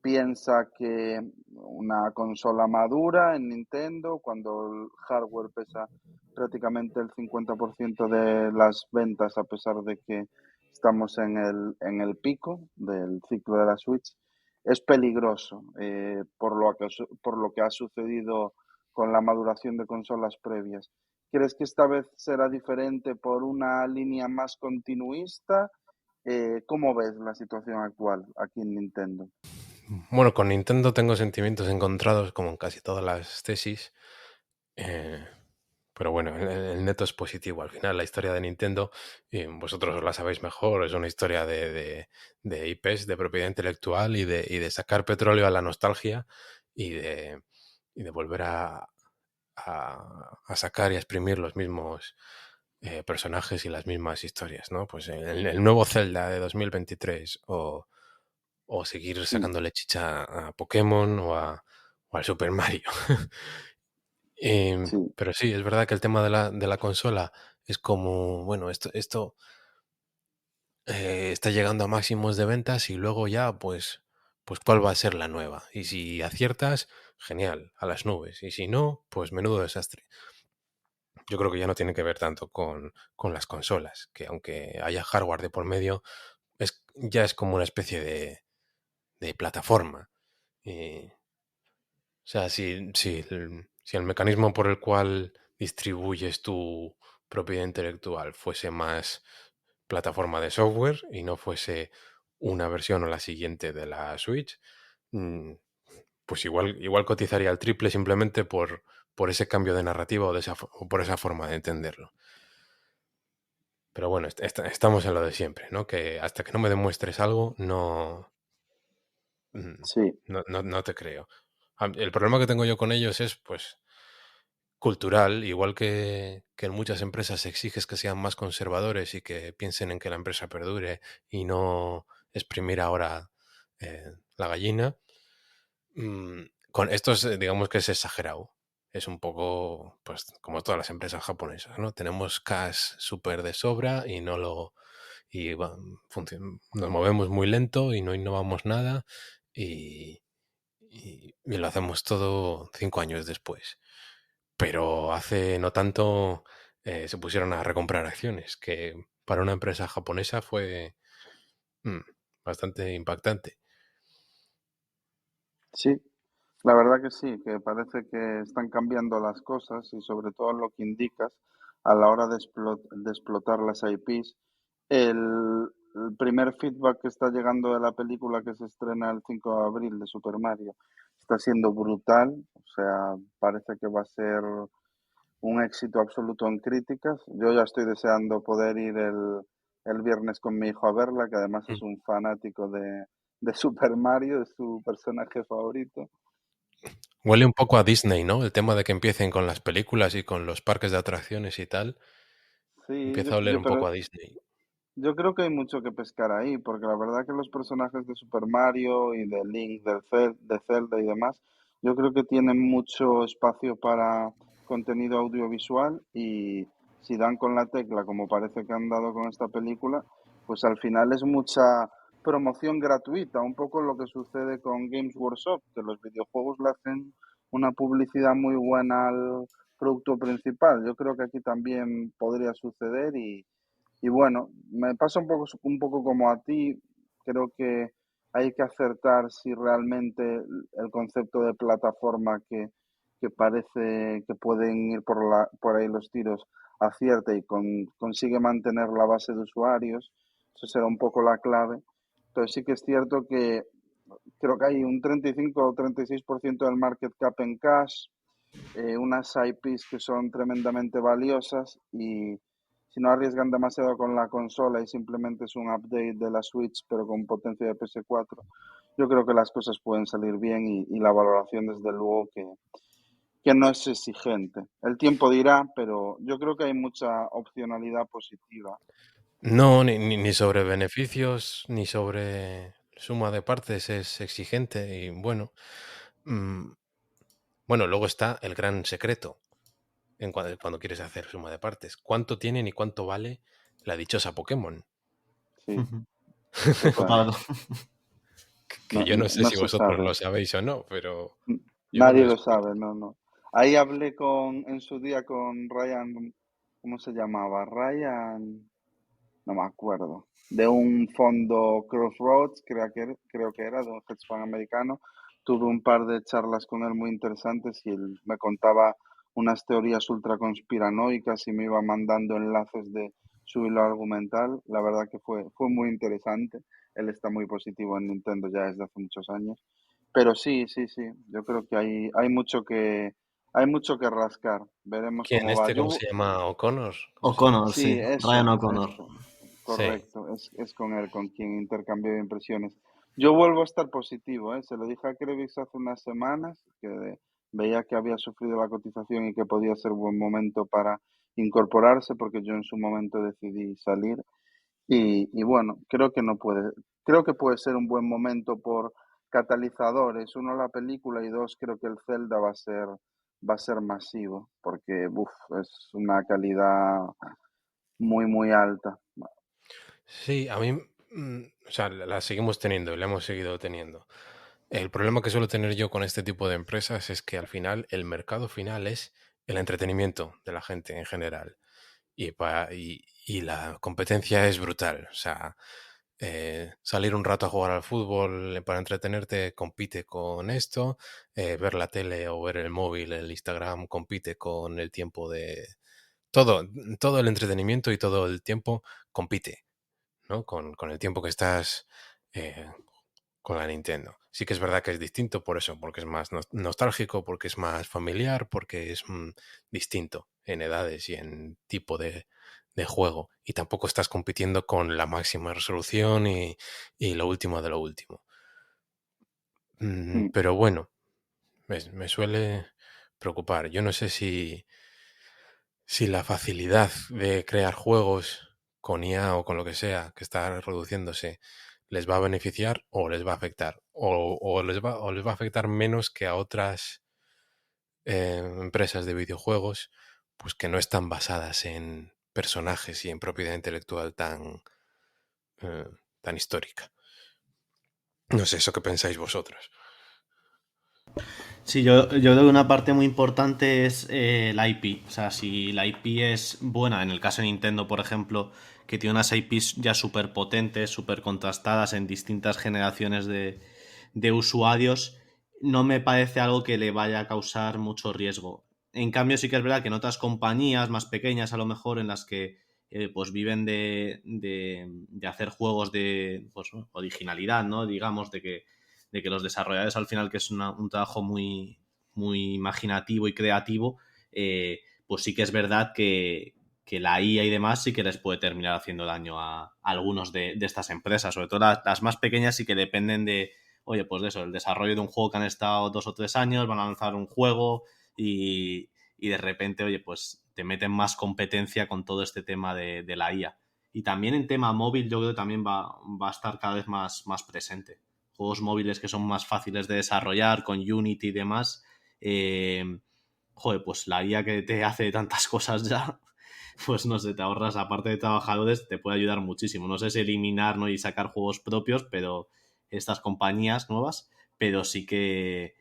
piensa que una consola madura en Nintendo, cuando el hardware pesa prácticamente el 50% de las ventas, a pesar de que estamos en el pico del ciclo de la Switch, es peligroso por lo que ha sucedido con la maduración de consolas previas. ¿Crees que esta vez será diferente por una línea más continuista? ¿Cómo ves la situación actual aquí en Nintendo? Bueno, con Nintendo tengo sentimientos encontrados como en casi todas las tesis, eh, pero bueno, el neto es positivo. Al final la historia de Nintendo, y vosotros la sabéis mejor, es una historia de IPs, de propiedad intelectual y de sacar petróleo a la nostalgia y de volver a sacar y a exprimir los mismos personajes y las mismas historias, ¿no? Pues el nuevo Zelda de 2023 o seguir Mm, sacándole chicha a Pokémon o al Super Mario. sí. Pero sí, es verdad que el tema de la consola es como, bueno, esto está llegando a máximos de ventas y luego ya, pues cuál va a ser la nueva. Y si aciertas, genial, a las nubes. Y si no, pues menudo desastre. Yo creo que ya no tiene que ver tanto con las consolas, que aunque haya hardware de por medio, ya es como una especie de plataforma. O sea, si el mecanismo por el cual distribuyes tu propiedad intelectual fuese más plataforma de software y no fuese una versión o la siguiente de la Switch, mm, pues igual cotizaría al triple simplemente por ese cambio de narrativa o por esa forma de entenderlo. Pero bueno, estamos en lo de siempre, ¿no? Que hasta que no me demuestres algo, mm, Sí, no te creo. El problema que tengo yo con ellos es, pues, cultural, igual que en muchas empresas exiges que sean más conservadores y que piensen en que la empresa perdure y no exprimir ahora la gallina. Con esto digamos que es exagerado. Es un poco, pues, como todas las empresas japonesas, ¿no? Tenemos cash súper de sobra y no lo y nos movemos muy lento y no innovamos nada y, y lo hacemos todo 5 años después. Pero hace no tanto se pusieron a recomprar acciones, que para una empresa japonesa fue mm, bastante impactante. Sí, la verdad que sí, que parece que están cambiando las cosas y sobre todo lo que indicas a la hora de explotar las IPs. El primer feedback que está llegando de la película que se estrena el 5 de abril de Super Mario está siendo brutal, o sea, parece que va a ser un éxito absoluto en críticas. Yo ya estoy deseando poder ir el viernes con mi hijo a verla, que además Mm. es un fanático de Super Mario, es su personaje favorito. Huele un poco a Disney, ¿no? El tema de que empiecen con las películas y con los parques de atracciones y tal, Sí, empieza a oler un poco pero a Disney. yo creo que hay mucho que pescar ahí, porque la verdad que los personajes de Super Mario y de Link, de Zelda y demás, yo creo que tienen mucho espacio para contenido audiovisual y si dan con la tecla, como parece que han dado con esta película, pues al final es mucha promoción gratuita, un poco lo que sucede con Games Workshop, que los videojuegos le hacen una publicidad muy buena al producto principal. Yo creo que aquí también podría suceder y bueno, me pasa un poco como a ti. Creo que hay que acertar si realmente el concepto de plataforma que parece que pueden ir por ahí los tiros acierta y consigue mantener la base de usuarios. Eso será un poco la clave. Entonces sí que es cierto que creo que hay un 35 o 36% del market cap en cash, unas IPs que son tremendamente valiosas y si no arriesgan demasiado con la consola y simplemente es un update de la Switch pero con potencia de PS4, yo creo que las cosas pueden salir bien y la valoración desde luego que no es exigente. El tiempo dirá, pero yo creo que hay mucha opcionalidad positiva. No, ni sobre beneficios, ni sobre suma de partes es exigente y mm, bueno, luego está el gran secreto cuando quieres hacer suma de partes. ¿Cuánto tienen y cuánto vale la dichosa Pokémon? Sí, total. Total. Que yo no sé No si se vosotros sabe. lo sabéis o no, pero yo me lo Nadie he lo descubierto. sabe, no, no. Ahí hablé en su día con Ryan, ¿cómo se llamaba? Ryan, no me acuerdo, de un fondo Crossroads, creo que era, de un hedge fund americano. Tuve un par de charlas con él muy interesantes y él me contaba unas teorías ultra conspiranoicas y me iba mandando enlaces de su hilo argumental. La verdad que fue muy interesante. Él está muy positivo en Nintendo ya desde hace muchos años. Pero sí, sí, sí, yo creo que hay mucho que rascar. Veremos ¿Quién cómo va. este? ¿Cómo se llama? ¿O'Connor? ¿Cómo se llama? O'Connor, Sí, sí. Ryan O'Connor. eso, Sí. correcto, es con él con quien intercambié impresiones. Yo vuelvo a estar positivo, ¿eh? Se lo dije a Krevix hace unas semanas, que veía que había sufrido la cotización y que podía ser buen momento para incorporarse, porque yo en su momento decidí salir. Y bueno, creo que puede ser un buen momento por catalizadores. Uno, la película y dos, creo que el Zelda va a ser masivo, porque uf, es una calidad muy, muy alta. Sí, a mí, o sea, la seguimos teniendo y la hemos seguido teniendo. El problema que suelo tener yo con este tipo de empresas es que al final el mercado final es el entretenimiento de la gente en general y la competencia es brutal. O sea, salir un rato a jugar al fútbol para entretenerte compite con esto, ver la tele o ver el móvil, el Instagram compite con el tiempo de... Todo, todo el entretenimiento y todo el tiempo compite, ¿no? Con el tiempo que estás eh, con la Nintendo. Sí que es verdad que es distinto por eso, porque es más nostálgico, porque es más familiar, porque es distinto en edades y en tipo de juego. Y tampoco estás compitiendo con la máxima resolución y lo último de lo último. Mm. Pero bueno, me suele preocupar. Yo no sé si la facilidad de crear juegos con IA o con lo que sea que está reduciéndose les va a beneficiar o les va a afectar. O les va a afectar menos que a otras empresas de videojuegos, pues que no están basadas en personajes y en propiedad intelectual eh, tan histórica. No sé eso que pensáis vosotros. Sí, yo creo que una parte muy importante es la IP. O sea, si la IP es buena, en el caso de Nintendo, por ejemplo, que tiene unas IPs ya súper potentes, súper contrastadas en distintas generaciones de usuarios, no me parece algo que le vaya a causar mucho riesgo. En cambio, sí que es verdad que en otras compañías más pequeñas, a lo mejor, en las que pues viven de hacer juegos de pues, originalidad, ¿no? Digamos, de que los desarrolladores al final, que es un trabajo muy, muy imaginativo y creativo, pues sí que es verdad que la IA y demás sí que les puede terminar haciendo daño a algunos de estas empresas, sobre todo las más pequeñas sí que dependen de, oye, pues de eso, el desarrollo de un juego que han estado 2 o 3 años, van a lanzar un juego y de repente, oye, pues te meten más competencia con todo este tema de la IA. Y también en tema móvil yo creo que también va a estar cada vez más presente. Juegos móviles que son más fáciles de desarrollar con Unity y demás. Joder, pues la IA que te hace tantas cosas ya, pues no sé, te ahorras, aparte de trabajadores, te puede ayudar muchísimo. No sé si eliminar, ¿no? y sacar juegos propios, pero estas compañías nuevas, pero sí que,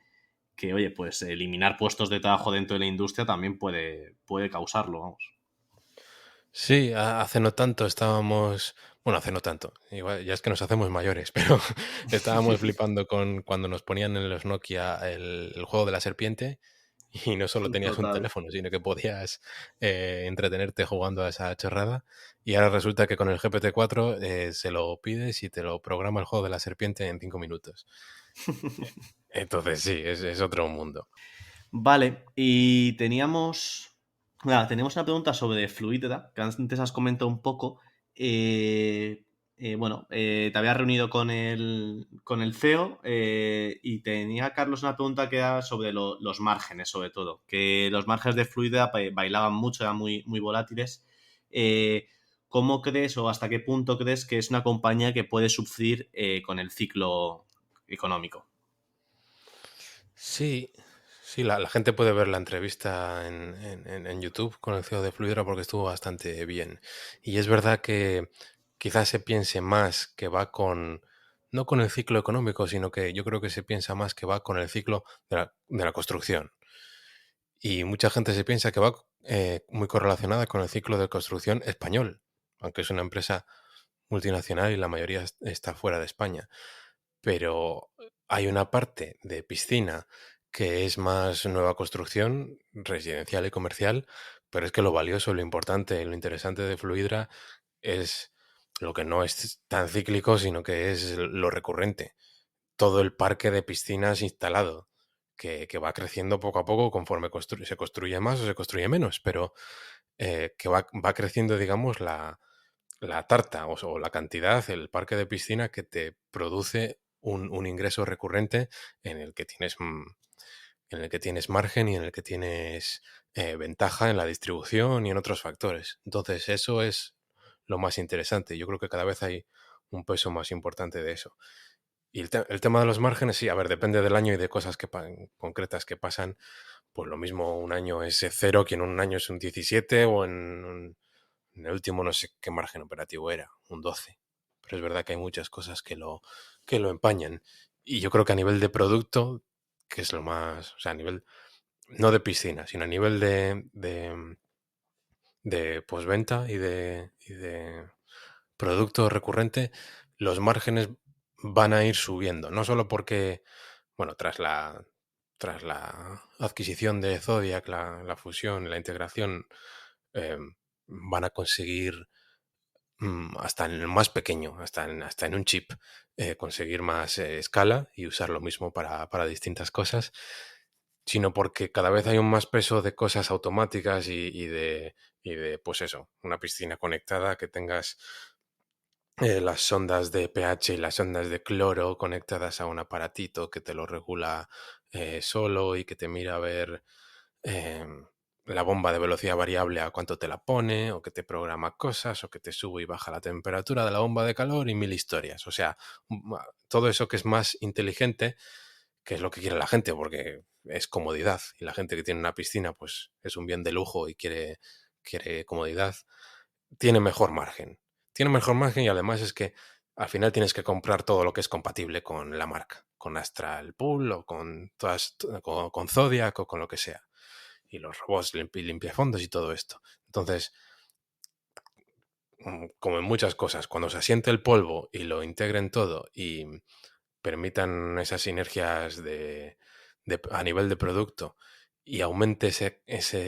oye, pues eliminar puestos de trabajo dentro de la industria también puede causarlo, vamos. Sí, hace no tanto estábamos, bueno, hace no tanto, igual ya es que nos hacemos mayores, pero estábamos flipando con cuando nos ponían en los Nokia el juego de la serpiente y no solo tenías un Total. teléfono, sino que podías entretenerte jugando a esa chorrada. Y ahora resulta que con el GPT-4 se lo pides y te lo programa el juego de la serpiente en 5 minutos. Entonces sí, es otro mundo. Vale, y tenemos una pregunta sobre Fluidra, que antes has comentado un poco. Bueno, te había reunido con el CEO y tenía Carlos una pregunta que era sobre los márgenes, sobre todo, que los márgenes de Fluidra bailaban mucho, eran muy, muy volátiles. ¿Cómo crees o hasta qué punto crees que es una compañía que puede sufrir con el ciclo económico? Sí, sí, la gente puede ver la entrevista en YouTube con el CEO de Fluidra porque estuvo bastante bien. Y es verdad que quizás se piense más que va no con el ciclo económico, sino que yo creo que se piensa más que va con el ciclo de la construcción. Y mucha gente se piensa que va muy correlacionada con el ciclo de construcción español, aunque es una empresa multinacional y la mayoría está fuera de España. Pero hay una parte de piscina que es más nueva construcción, residencial y comercial, pero es que lo valioso, lo importante, lo interesante de Fluidra es lo que no es tan cíclico, sino que es lo recurrente. Todo el parque de piscinas instalado, que va creciendo poco a poco conforme se construye más o se construye menos, pero que va creciendo, digamos, la tarta o la cantidad, el parque de piscina que te produce un ingreso recurrente en el que tienes margen y en el que tienes ventaja en la distribución y en otros factores. Entonces, eso es lo más interesante. Yo creo que cada vez hay un peso más importante de eso. Y el tema de los márgenes, sí, a ver, depende del año y de cosas concretas que pasan. Pues lo mismo un año es 0 que en un año es un 17 o en el último no sé qué margen operativo era, un 12. Pero es verdad que hay muchas cosas que lo empañan. Y yo creo que a nivel de producto, que es lo más, o sea, a nivel, no de piscina, sino a nivel de postventa y de producto recurrente, los márgenes van a ir subiendo. No solo porque, bueno, tras la adquisición de Zodiac, la fusión, la integración, eh, van a conseguir hasta en el más pequeño, hasta en un chip, conseguir más escala y usar lo mismo para distintas cosas, sino porque cada vez hay un más peso de cosas automáticas y de, pues eso, una piscina conectada, que tengas las sondas de pH y las sondas de cloro conectadas a un aparatito que te lo regula solo y que te mira a ver la bomba de velocidad variable a cuánto te la pone, o que te programa cosas, o que te sube y baja la temperatura de la bomba de calor y mil historias. O sea, todo eso que es más inteligente, que es lo que quiere la gente, porque es comodidad. Y la gente que tiene una piscina, pues es un bien de lujo y quiere comodidad. Tiene mejor margen. Tiene mejor margen y además es que al final tienes que comprar todo lo que es compatible con la marca, con Astral Pool o con Zodiac o con lo que sea. Y los robots limpiafondos y todo esto. Entonces, como en muchas cosas, cuando se asiente el polvo y lo integren todo y permitan esas sinergias a nivel de producto y aumente ese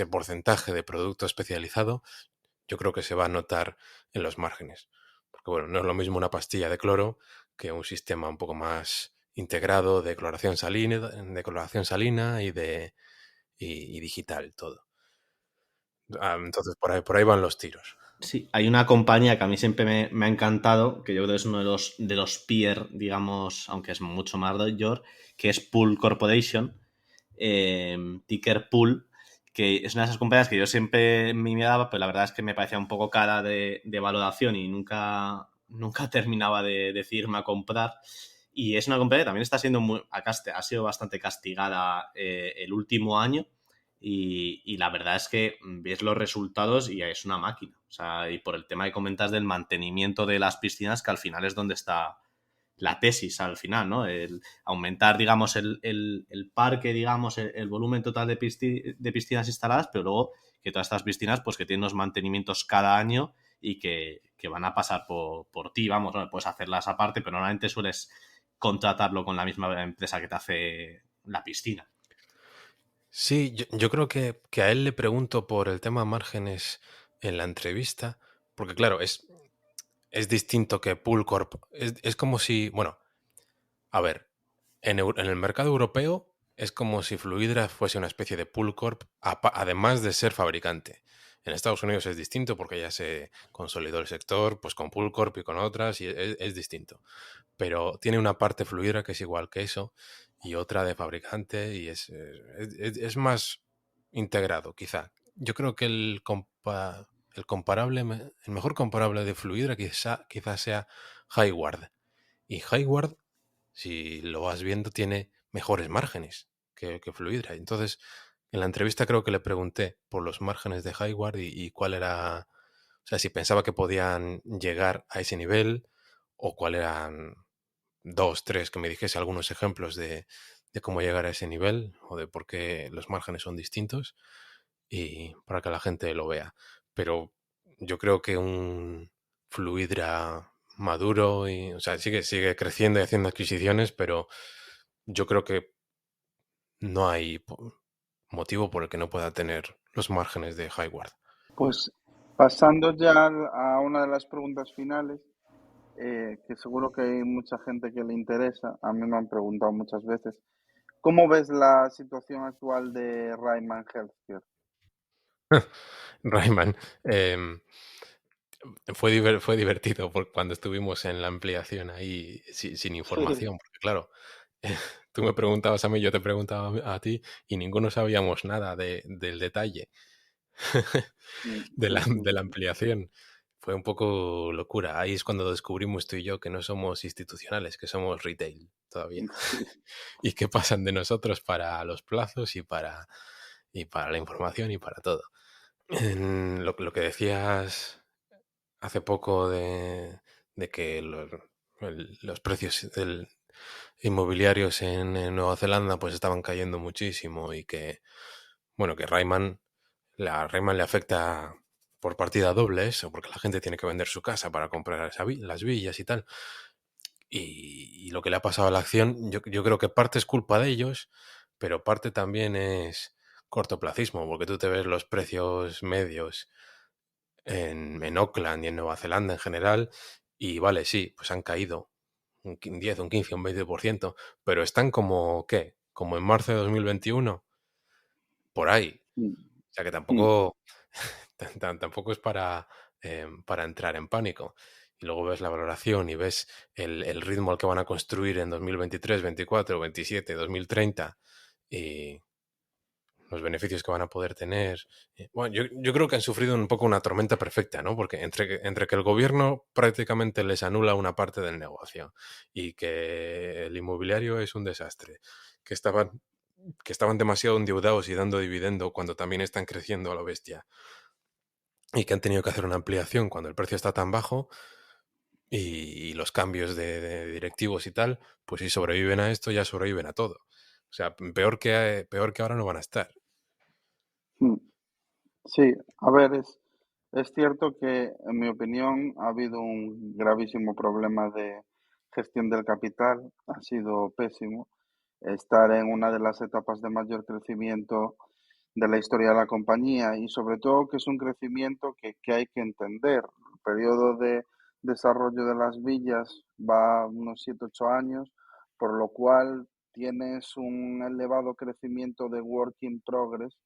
porcentaje de producto especializado, yo creo que se va a notar en los márgenes. Porque bueno, no es lo mismo una pastilla de cloro que un sistema un poco más integrado de cloración salina y digital, todo. Entonces por ahí van los tiros. Sí, hay una compañía que a mí siempre me ha encantado, que yo creo que es uno de los peer, digamos, aunque es mucho más mayor, que es Pool Corporation, ticker Pool, que es una de esas compañías que yo siempre me miraba, pero la verdad es que me parecía un poco cara de valoración y nunca terminaba de decidirme a comprar. Y es una compañía que también está siendo ha sido bastante castigada el último año. Y la verdad es que ves los resultados y es una máquina. O sea, y por el tema que comentas del mantenimiento de las piscinas, que al final es donde está la tesis al final, ¿no? El aumentar, digamos, el parque, digamos, el volumen total de piscinas instaladas, pero luego que todas estas piscinas, pues que tienen unos mantenimientos cada año y que van a pasar por ti, vamos, ¿no? Puedes hacerlas aparte, pero normalmente sueles contratarlo con la misma empresa que te hace la piscina. Sí, yo creo que a él le pregunto por el tema márgenes en la entrevista, porque claro, es distinto que Pool Corp. Es como si, bueno, a ver, en el mercado europeo es como si Fluidra fuese una especie de Pool Corp, además de ser fabricante. En Estados Unidos es distinto porque ya se consolidó el sector, pues con Pool Corp y con otras, y es distinto. Pero tiene una parte Fluidra que es igual que eso, y otra de fabricante, y es más integrado, quizá. Yo creo que el mejor comparable de Fluidra quizá sea Hayward. Y Hayward, si lo vas viendo, tiene mejores márgenes que Fluidra. Entonces, en la entrevista creo que le pregunté por los márgenes de Hayward y cuál era, o sea, si pensaba que podían llegar a ese nivel o cuál eran dos, tres, que me dijese algunos ejemplos de cómo llegar a ese nivel o de por qué los márgenes son distintos y para que la gente lo vea. Pero yo creo que un Fluidra maduro y, o sea, sigue creciendo y haciendo adquisiciones, pero yo creo que no hay motivo por el que no pueda tener los márgenes de Hayward. Pues pasando ya a una de las preguntas finales, que seguro que hay mucha gente que le interesa, a mí me han preguntado muchas veces, ¿cómo ves la situación actual de Ryman Healthcare? Rayman, fue divertido cuando estuvimos en la ampliación ahí sin información, porque claro, tú me preguntabas a mí, yo te preguntaba a ti y ninguno sabíamos nada del detalle de Sí, sí, de la ampliación. Fue un poco locura. Ahí es cuando descubrimos tú y yo que no somos institucionales, que somos retail todavía. sí. Y que pasan de nosotros para los plazos y para la información y para todo. Lo que decías hace poco de que los precios inmobiliarios en Nueva Zelanda pues estaban cayendo muchísimo y que, bueno, que Rayman le afecta por partida doble eso, porque la gente tiene que vender su casa para comprar las villas y tal. Y lo que le ha pasado a la acción, yo creo que parte es culpa de ellos, pero parte también es cortoplacismo, porque tú te ves los precios medios en Auckland y en Nueva Zelanda en general, y vale, sí, pues han caído un 10, un 15, un 20%, pero están como, ¿qué? Como en marzo de 2021, por ahí. O sea que Mm. tampoco, tampoco es para entrar en pánico. Y luego ves la valoración y ves el ritmo al que van a construir en 2023, 24, 27, 2030 y los beneficios que van a poder tener. Bueno, yo creo que han sufrido un poco una tormenta perfecta, ¿no? Porque entre que el gobierno prácticamente les anula una parte del negocio y que el inmobiliario es un desastre, que estaban demasiado endeudados y dando dividendo cuando también están creciendo a lo bestia y que han tenido que hacer una ampliación cuando el precio está tan bajo y los cambios de directivos y tal, pues si sobreviven a esto ya sobreviven a todo. O sea, peor que ahora no van a estar. Mm. Sí, a ver, es cierto que, en mi opinión, ha habido un gravísimo problema de gestión del capital, ha sido pésimo. Estar en una de las etapas de mayor crecimiento de la historia de la compañía y sobre todo que es un crecimiento que hay que entender. El periodo de desarrollo de las villas va unos 7 u 8 años, por lo cual tienes un elevado crecimiento de work in progress,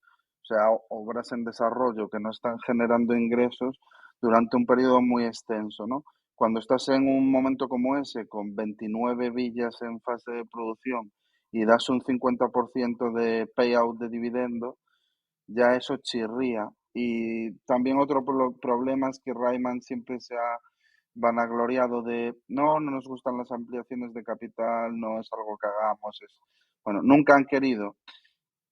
o sea, obras en desarrollo que no están generando ingresos durante un periodo muy extenso, ¿no? Cuando estás en un momento como ese, con 29 villas en fase de producción y das un 50% de payout de dividendo, ya eso chirría. Y también otro problema es que Rayman siempre se ha vanagloriado de no nos gustan las ampliaciones de capital, no es algo que hagamos, bueno, nunca han querido.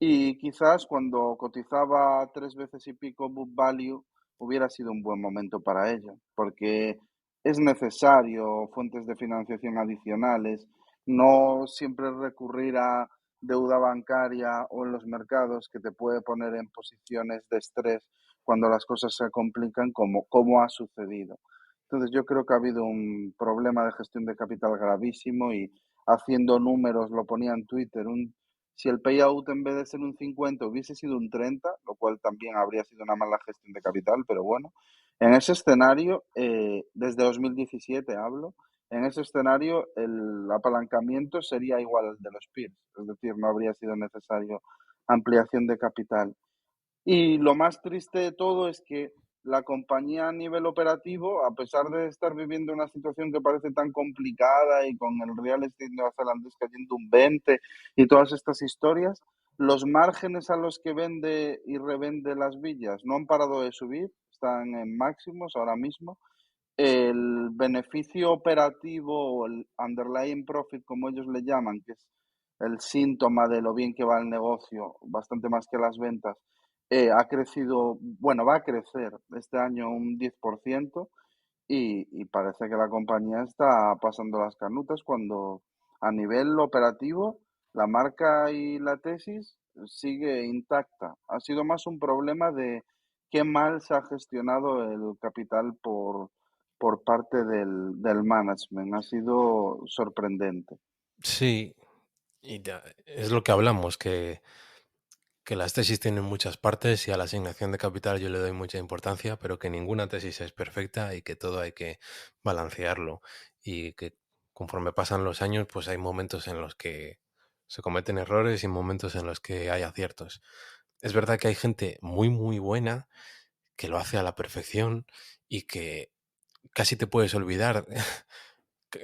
Y quizás cuando cotizaba 3 veces y pico book value hubiera sido un buen momento para ello, porque es necesario fuentes de financiación adicionales, no siempre recurrir a deuda bancaria o en los mercados que te puede poner en posiciones de estrés cuando las cosas se complican como ha sucedido. Entonces yo creo que ha habido un problema de gestión de capital gravísimo y haciendo números, lo ponía en Twitter, si el payout en vez de ser un 50 hubiese sido un 30, lo cual también habría sido una mala gestión de capital, pero bueno, en ese escenario, desde 2017 hablo, en ese escenario el apalancamiento sería igual al de los peers, es decir, no habría sido necesario ampliación de capital. Y lo más triste de todo es que la compañía a nivel operativo, a pesar de estar viviendo una situación que parece tan complicada y con el real estate neozelandés cayendo un 20 y todas estas historias, los márgenes a los que vende y revende las villas no han parado de subir, están en máximos ahora mismo. El beneficio operativo o el underlying profit, como ellos le llaman, que es el síntoma de lo bien que va el negocio, bastante más que las ventas, ha crecido, bueno, va a crecer este año un 10% y parece que la compañía está pasando las canutas cuando a nivel operativo la marca y la tesis sigue intacta. Ha sido más un problema de qué mal se ha gestionado el capital por parte del management. Ha sido sorprendente. Sí, es lo que hablamos, que las tesis tienen muchas partes y a la asignación de capital yo le doy mucha importancia, pero que ninguna tesis es perfecta y que todo hay que balancearlo y que conforme pasan los años, pues hay momentos en los que se cometen errores y momentos en los que hay aciertos. Es verdad que hay gente muy, muy buena que lo hace a la perfección y que casi te puedes olvidar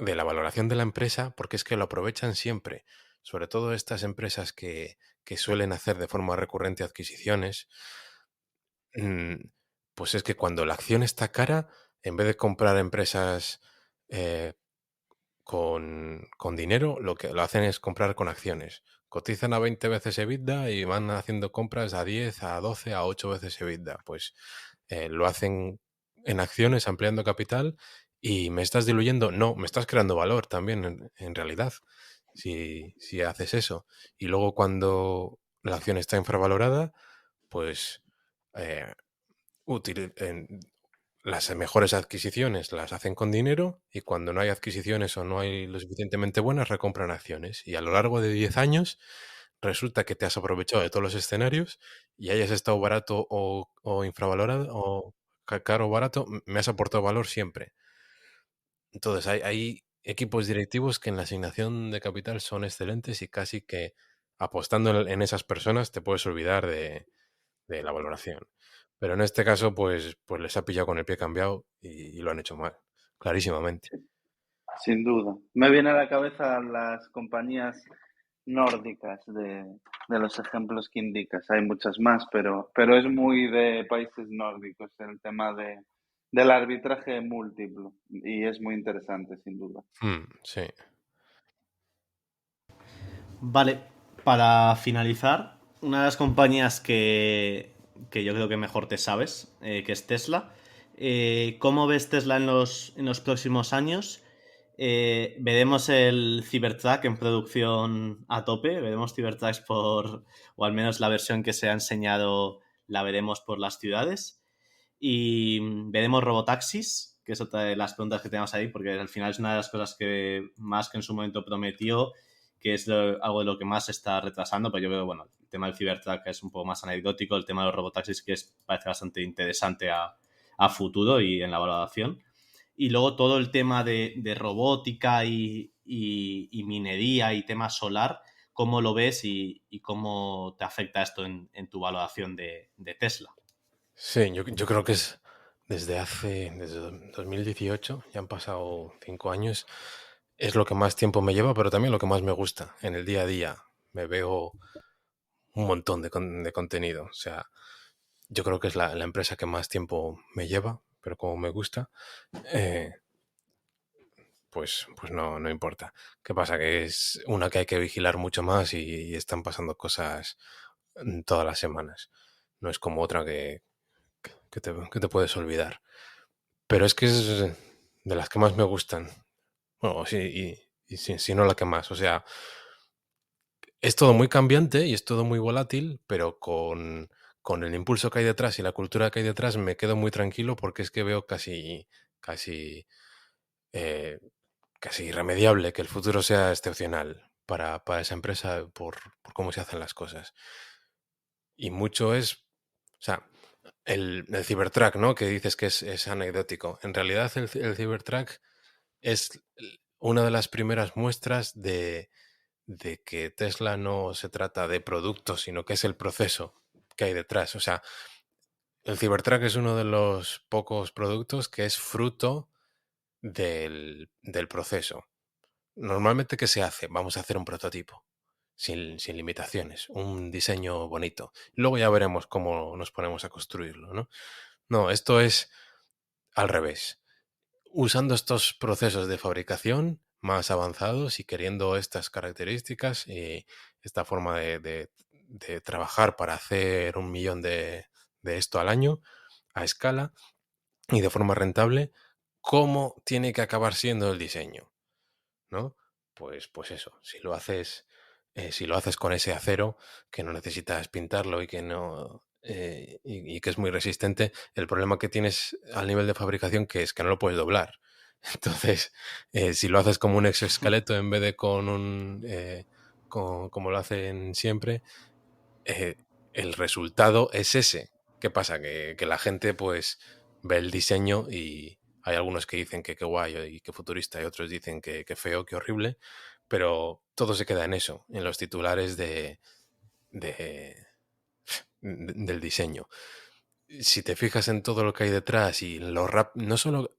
de la valoración de la empresa porque es que lo aprovechan siempre. Sobre todo estas empresas que suelen hacer de forma recurrente adquisiciones, mm, pues es que cuando la acción está cara, en vez de comprar empresas eh, con dinero, lo que lo hacen es comprar con acciones. Cotizan a 20 veces EBITDA y van haciendo compras a 10, a 12, a 8 veces EBITDA. Pues lo hacen en acciones, ampliando capital y me estás diluyendo. No, me estás creando valor también en realidad, si haces eso. Y luego cuando la acción está infravalorada, pues eh, las mejores adquisiciones las hacen con dinero y cuando no hay adquisiciones o no hay lo suficientemente buenas, recompran acciones. Y a lo largo de 10 años resulta que te has aprovechado de todos los escenarios y hayas estado barato o infravalorado o caro o barato, me has aportado valor siempre. Entonces hay equipos directivos que en la asignación de capital son excelentes y casi que apostando en esas personas te puedes olvidar de la valoración. Pero en este caso, pues les ha pillado con el pie cambiado y lo han hecho mal, clarísimamente. Sin duda. Me viene a la cabeza las compañías nórdicas de los ejemplos que indicas. Hay muchas más, pero es muy de países nórdicos el tema del arbitraje múltiplo y es muy interesante, sin duda. Sí. Vale, para finalizar, una de las compañías que yo creo que mejor te sabes, que es Tesla. ¿Cómo ves Tesla en los próximos años? ¿Veremos el Cybertruck en producción a tope? ¿Veremos Cybertrucks o al menos la versión que se ha enseñado, la veremos por las ciudades? Y veremos robotaxis, que es otra de las preguntas que tenemos ahí, porque al final es una de las cosas que más que en su momento prometió, que es algo de lo que más se está retrasando, pero yo creo, bueno, el tema del Cybertruck es un poco más anecdótico, el tema de los robotaxis que parece bastante interesante a futuro y en la valoración. Y luego todo el tema de robótica y minería y tema solar, ¿cómo lo ves y cómo te afecta esto en tu valoración de Tesla? Sí, yo creo que es desde 2018, ya han pasado 5 años, es lo que más tiempo me lleva, pero también lo que más me gusta. En el día a día me veo un montón de contenido. O sea, yo creo que es la empresa que más tiempo me lleva, pero como me gusta, eh, pues no importa. ¿Qué pasa? Que es una que hay que vigilar mucho más y están pasando cosas todas las semanas. No es como otra que te puedes olvidar. Pero es que es de las que más me gustan. Bueno, sí, y si no la que más. O sea, es todo muy cambiante y es todo muy volátil, pero con el impulso que hay detrás y la cultura que hay detrás me quedo muy tranquilo porque es que veo casi, eh, casi irremediable que el futuro sea excepcional para esa empresa por cómo se hacen las cosas. Y mucho es, o sea, el Cybertruck, ¿no? Que dices que es anecdótico. En realidad el Cybertruck es una de las primeras muestras de que Tesla no se trata de productos, sino que es el proceso que hay detrás. O sea, el Cybertruck es uno de los pocos productos que es fruto del proceso. Normalmente, ¿qué se hace? Vamos a hacer un prototipo, sin limitaciones, un diseño bonito. Luego ya veremos cómo nos ponemos a construirlo, ¿no? No, esto es al revés. Usando estos procesos de fabricación más avanzados y queriendo estas características y esta forma de trabajar para hacer 1 millón de esto al año a escala y de forma rentable, ¿cómo tiene que acabar siendo el diseño? ¿No? Pues eso, si lo haces con ese acero que no necesitas pintarlo y que no y que es muy resistente, el problema que tienes al nivel de fabricación que es que no lo puedes doblar. Entonces, si lo haces como un exoesqueleto en vez de como lo hacen siempre, eh, el resultado es ese. ¿Qué pasa? Que la gente pues ve el diseño y hay algunos que dicen que qué guay y qué futurista y otros dicen que feo, que horrible, pero todo se queda en eso, en los titulares de- del diseño. Si te fijas en todo lo que hay detrás y no solo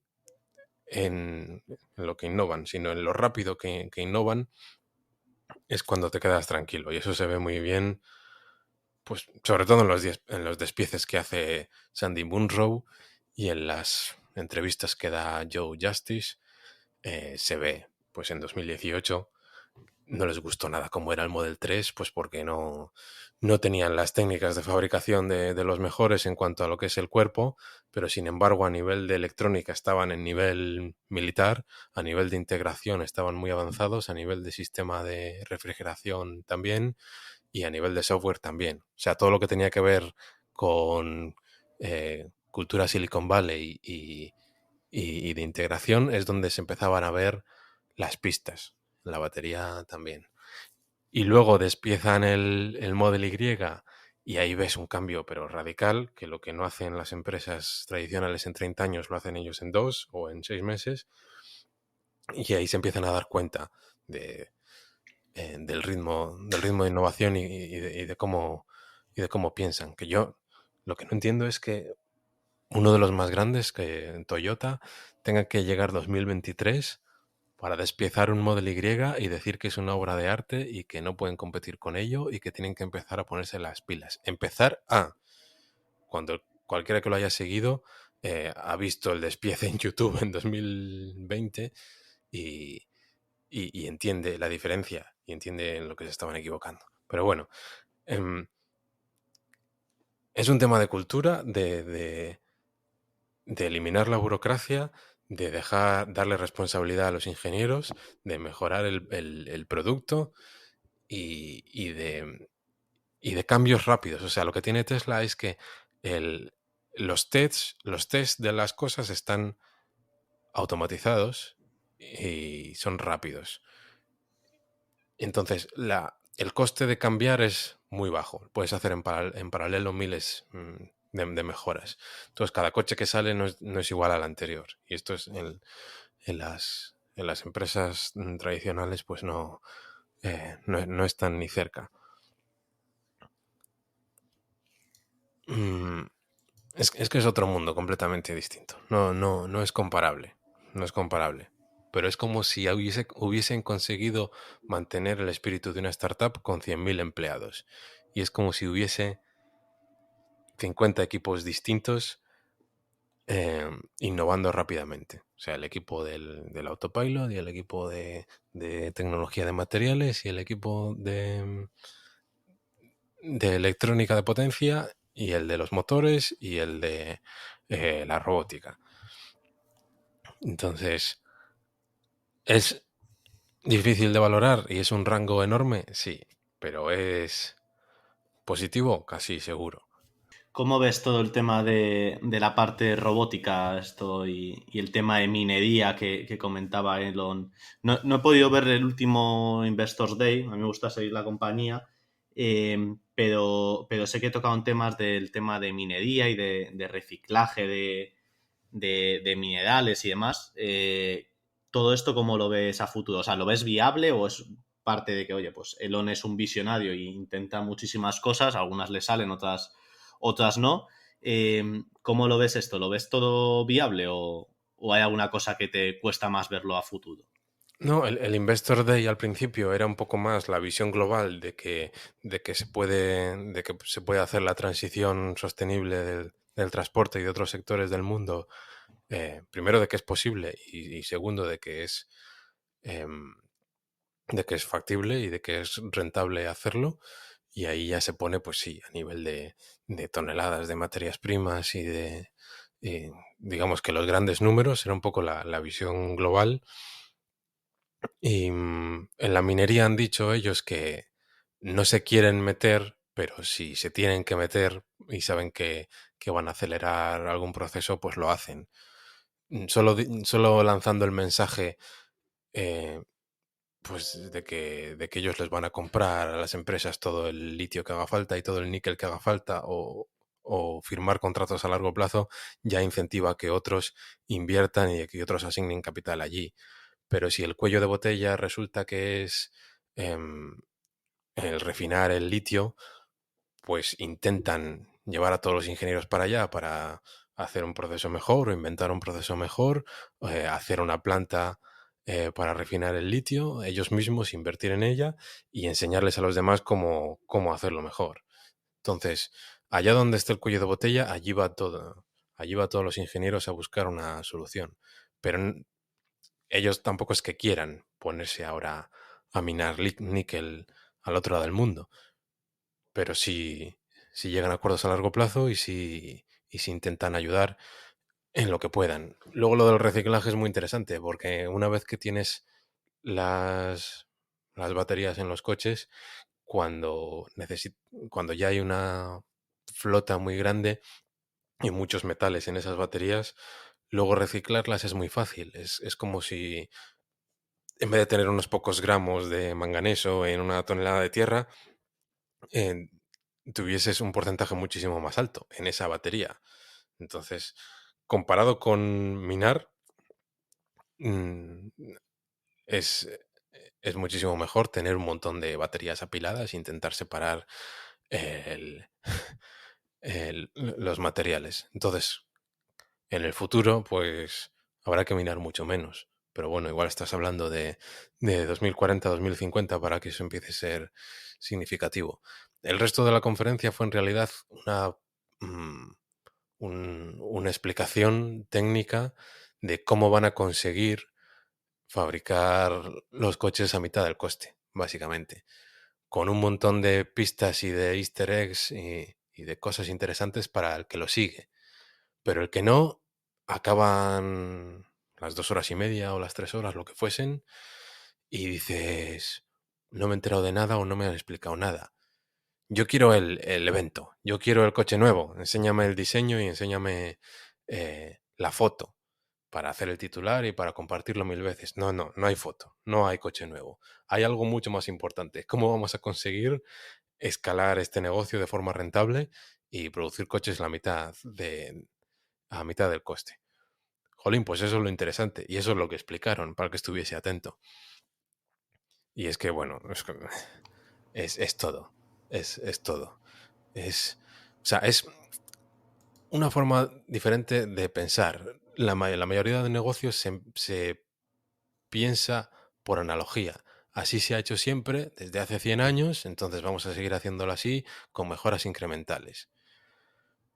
en lo que innovan, sino en lo rápido que innovan, es cuando te quedas tranquilo. Y eso se ve muy bien, pues sobre todo en los despieces que hace Sandy Munro y en las entrevistas que da Joe Justice, se ve, pues en 2018 no les gustó nada cómo era el Model 3, pues porque no tenían las técnicas de fabricación de los mejores en cuanto a lo que es el cuerpo, pero sin embargo a nivel de electrónica estaban en nivel militar, a nivel de integración estaban muy avanzados, a nivel de sistema de refrigeración también y a nivel de software también. O sea, todo lo que tenía que ver con cultura Silicon Valley y de integración es donde se empezaban a ver las pistas. La batería también. Y luego despiezan el Model Y y ahí ves un cambio, pero radical, que lo que no hacen las empresas tradicionales en 30 años lo hacen ellos en 2 o en 6 meses. Y ahí se empiezan a dar cuenta de, del ritmo de innovación y de cómo piensan. Que yo lo que no entiendo es que uno de los más grandes, que Toyota, tenga que llegar 2023 para despiezar un Model Y y decir que es una obra de arte y que no pueden competir con ello y que tienen que empezar a ponerse las pilas. Cuando cualquiera que lo haya seguido ha visto el despiece en YouTube en 2020 y, y entiende la diferencia y entiende en lo que se estaban equivocando. Pero bueno, es un tema de cultura, de eliminar la burocracia, de darle responsabilidad a los ingenieros, de mejorar el producto y de cambios rápidos. O sea, lo que tiene Tesla es que los tests de las cosas están automatizados y son rápidos. Entonces, el coste de cambiar es muy bajo. Puedes hacer en paralelo miles de mejoras. Entonces, cada coche que sale no es igual al anterior. Y esto es en las empresas tradicionales, pues no están ni cerca. Es que es otro mundo completamente distinto. No es comparable. No es comparable. Pero es como si hubiesen conseguido mantener el espíritu de una startup con 100.000 empleados. Y es como si hubiese 50 equipos distintos innovando rápidamente. O sea, el equipo del autopilot y el equipo de tecnología de materiales y el equipo de electrónica de potencia y el de los motores y el de la robótica. Entonces, ¿es difícil de valorar y es un rango enorme? Sí, pero es positivo, casi seguro. ¿Cómo ves todo el tema de la parte robótica y el tema de minería que comentaba Elon? No he podido ver el último Investors Day, a mí me gusta seguir la compañía, pero sé que tocaron temas del tema de minería y de reciclaje de minerales y demás. ¿Todo esto cómo lo ves a futuro? O sea, ¿lo ves viable o es parte de que, oye, pues Elon es un visionario e intenta muchísimas cosas, algunas le salen, otras no? ¿Cómo lo ves esto? ¿Lo ves todo viable o hay alguna cosa que te cuesta más verlo a futuro? No, el Investor Day al principio era un poco más la visión global de que se puede hacer la transición sostenible del transporte y de otros sectores del mundo. Primero, de que es posible y segundo, em, de que es factible y de que es rentable hacerlo. Y ahí ya se pone, pues sí, a nivel de toneladas de materias primas digamos que los grandes números era un poco la visión global. Y en la minería han dicho ellos que no se quieren meter, pero si se tienen que meter y saben que van a acelerar algún proceso, pues lo hacen. Solo lanzando el mensaje eh, pues de que ellos les van a comprar a las empresas todo el litio que haga falta y todo el níquel que haga falta o firmar contratos a largo plazo, ya incentiva a que otros inviertan y que otros asignen capital allí. Pero si el cuello de botella resulta que es el refinar el litio, pues intentan llevar a todos los ingenieros para allá para hacer un proceso mejor o inventar un proceso mejor, hacer una planta para refinar el litio, ellos mismos invertir en ella y enseñarles a los demás cómo hacerlo mejor. Entonces, allá donde esté el cuello de botella, allí va todo. Allí va todos los ingenieros a buscar una solución. Pero ellos tampoco es que quieran ponerse ahora a minar níquel al otro lado del mundo, pero sí llegan a acuerdos a largo plazo y si intentan ayudar en lo que puedan. Luego lo del reciclaje es muy interesante porque una vez que tienes las baterías en los coches, cuando, cuando ya hay una flota muy grande y muchos metales en esas baterías, luego reciclarlas es muy fácil. Es como si en vez de tener unos pocos gramos de manganeso en una tonelada de tierra, eh, tuvieses un porcentaje muchísimo más alto en esa batería. Entonces, comparado con minar, mm, es, es muchísimo mejor tener un montón de baterías apiladas e intentar separar el- los materiales. Entonces, en el futuro, pues habrá que minar mucho menos. pero bueno, igual estás hablando de 2040, 2050 para que eso empiece a ser significativo. El resto de la conferencia fue en realidad mm, una explicación técnica de cómo van a conseguir fabricar los coches a mitad del coste, básicamente, con un montón de pistas y de easter eggs y de cosas interesantes para el que lo sigue. Pero el que no, acaban las 2 horas y media o las 3 horas, lo que fuesen, y dices, no me he enterado de nada o no me han explicado nada. Yo quiero el evento, yo quiero el coche nuevo, enséñame el diseño y enséñame la foto para hacer el titular y para compartirlo 1000 veces. No hay foto, no hay coche nuevo. Hay algo mucho más importante. ¿Cómo vamos a conseguir escalar este negocio de forma rentable y producir coches a mitad del coste? Jolín, pues eso es lo interesante y eso es lo que explicaron para que estuviese atento. Y es que, bueno, es todo. Es todo. O sea, es una forma diferente de pensar. La mayoría de negocios se piensa por analogía. Así se ha hecho siempre, desde hace 100 años, entonces vamos a seguir haciéndolo así, con mejoras incrementales.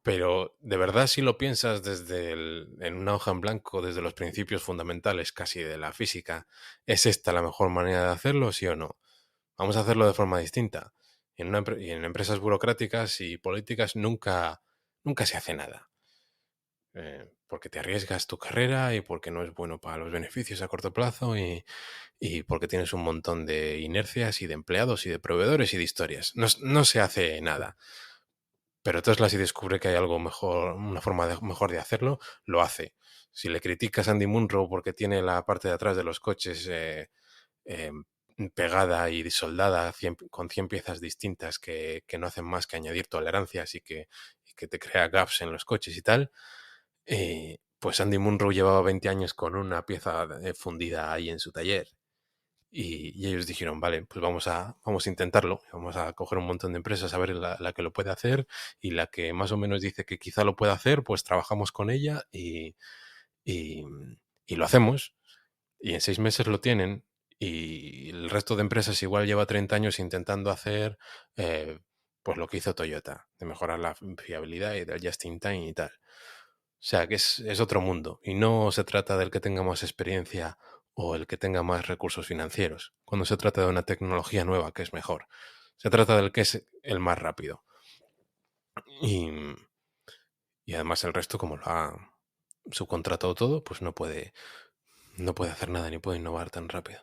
Pero de verdad, si lo piensas en una hoja en blanco, desde los principios fundamentales casi de la física, ¿es esta la mejor manera de hacerlo, sí o no? Vamos a hacerlo de forma distinta. Y en empresas burocráticas y políticas nunca se hace nada. Porque te arriesgas tu carrera y porque no es bueno para los beneficios a corto plazo y porque tienes un montón de inercias y de empleados y de proveedores y de historias. No se hace nada. Pero Tesla, si descubre que hay algo mejor, una forma mejor de hacerlo, lo hace. Si le criticas a Andy Munro porque tiene la parte de atrás de los coches eh, pegada y soldada con 100 piezas distintas que no hacen más que añadir tolerancias y que te crea gaps en los coches y tal, pues Andy Munro llevaba 20 años con una pieza fundida ahí en su taller. Y ellos dijeron, vale, pues vamos a intentarlo, vamos a coger un montón de empresas a ver la que lo puede hacer y la que más o menos dice que quizá lo pueda hacer, pues trabajamos con ella y lo hacemos. Y en 6 meses lo tienen y el resto de empresas igual lleva 30 años intentando hacer pues lo que hizo Toyota, de mejorar la fiabilidad y del just in time y tal. O sea, que es otro mundo y no se trata del que tenga más experiencia o el que tenga más recursos financieros, cuando se trata de una tecnología nueva que es mejor. Se trata del que es el más rápido. Y, y además el resto, como lo ha subcontratado todo, pues no puede hacer nada ni puede innovar tan rápido.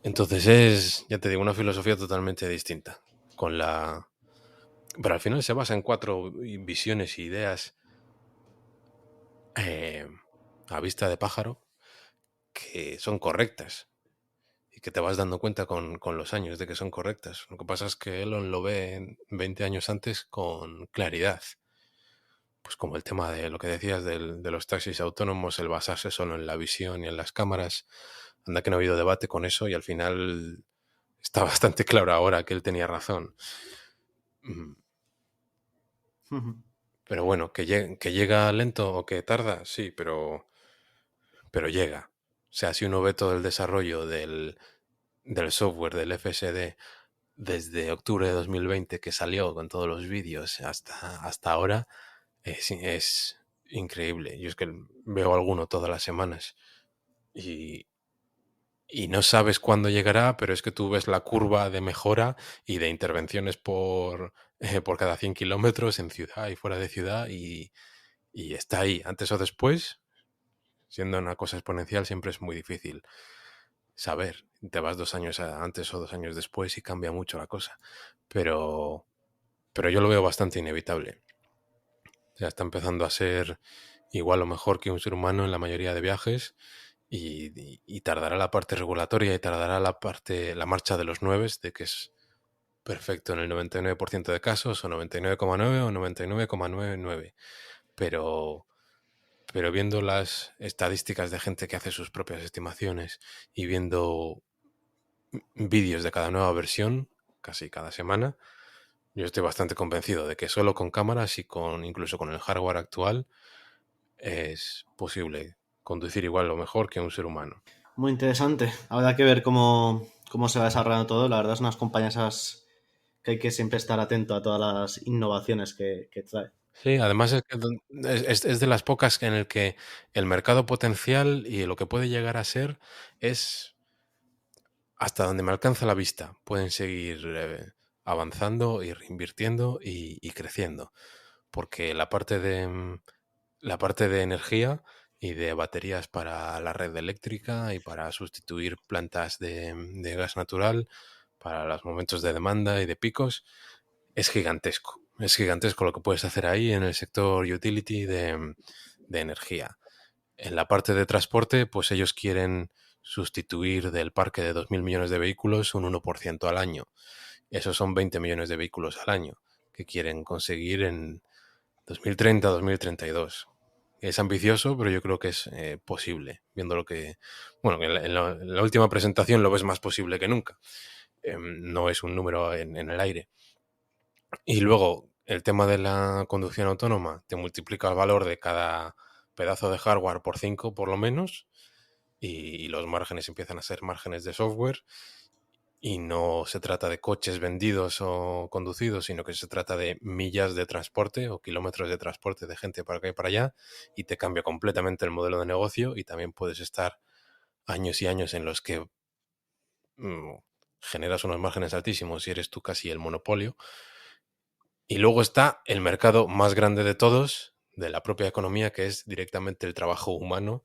Entonces es, ya te digo, una filosofía totalmente distinta. Pero al final se basa en 4 visiones e ideas a vista de pájaro que son correctas y que te vas dando cuenta con los años de que son correctas. Lo que pasa es que Elon lo ve 20 años antes con claridad. Pues como el tema de lo que decías de los taxis autónomos, el basarse solo en la visión y en las cámaras. Anda que no ha habido debate con eso y al final está bastante claro ahora que él tenía razón. Pero bueno, que llega lento o que tarda, sí, pero llega. O sea, si uno ve todo el desarrollo del software del FSD desde octubre de 2020 que salió con todos los vídeos hasta ahora, es increíble. Yo es que veo alguno todas las semanas y no sabes cuándo llegará, pero es que tú ves la curva de mejora y de intervenciones por cada 100 kilómetros en ciudad y fuera de ciudad y está ahí, antes o después. Siendo una cosa exponencial siempre es muy difícil saber. Te vas 2 años antes o 2 años después y cambia mucho la cosa. Pero yo lo veo bastante inevitable. Ya está empezando a ser igual o mejor que un ser humano en la mayoría de viajes y tardará la parte regulatoria y tardará la marcha de los 9, de que es perfecto en el 99% de casos o 99,9 o 99,99. Pero viendo las estadísticas de gente que hace sus propias estimaciones y viendo vídeos de cada nueva versión, casi cada semana, yo estoy bastante convencido de que solo con cámaras y incluso con el hardware actual es posible conducir igual o mejor que un ser humano. Muy interesante. Habrá que ver cómo se va desarrollando todo. La verdad es unas compañías que hay que siempre estar atento a todas las innovaciones que trae. Sí, además es de las pocas en el que el mercado potencial y lo que puede llegar a ser es hasta donde me alcanza la vista. Pueden seguir avanzando y reinvirtiendo y creciendo. Porque la parte de energía y de baterías para la red eléctrica y para sustituir plantas de gas natural para los momentos de demanda y de picos es gigantesco. Es gigantesco lo que puedes hacer ahí en el sector utility de energía. En la parte de transporte, pues ellos quieren sustituir del parque de 2.000 millones de vehículos un 1% al año. Esos son 20 millones de vehículos al año que quieren conseguir en 2030-2032. Es ambicioso, pero yo creo que es posible, viendo lo que... Bueno, en la última presentación lo ves más posible que nunca. No es un número en el aire. Y luego, el tema de la conducción autónoma te multiplica el valor de cada pedazo de hardware por 5 por lo menos, y los márgenes empiezan a ser márgenes de software, y no se trata de coches vendidos o conducidos, sino que se trata de millas de transporte o kilómetros de transporte de gente para acá y para allá, y te cambia completamente el modelo de negocio, y también puedes estar años y años en los que generas unos márgenes altísimos y eres tú casi el monopolio. Y luego está el mercado más grande de todos, de la propia economía, que es directamente el trabajo humano,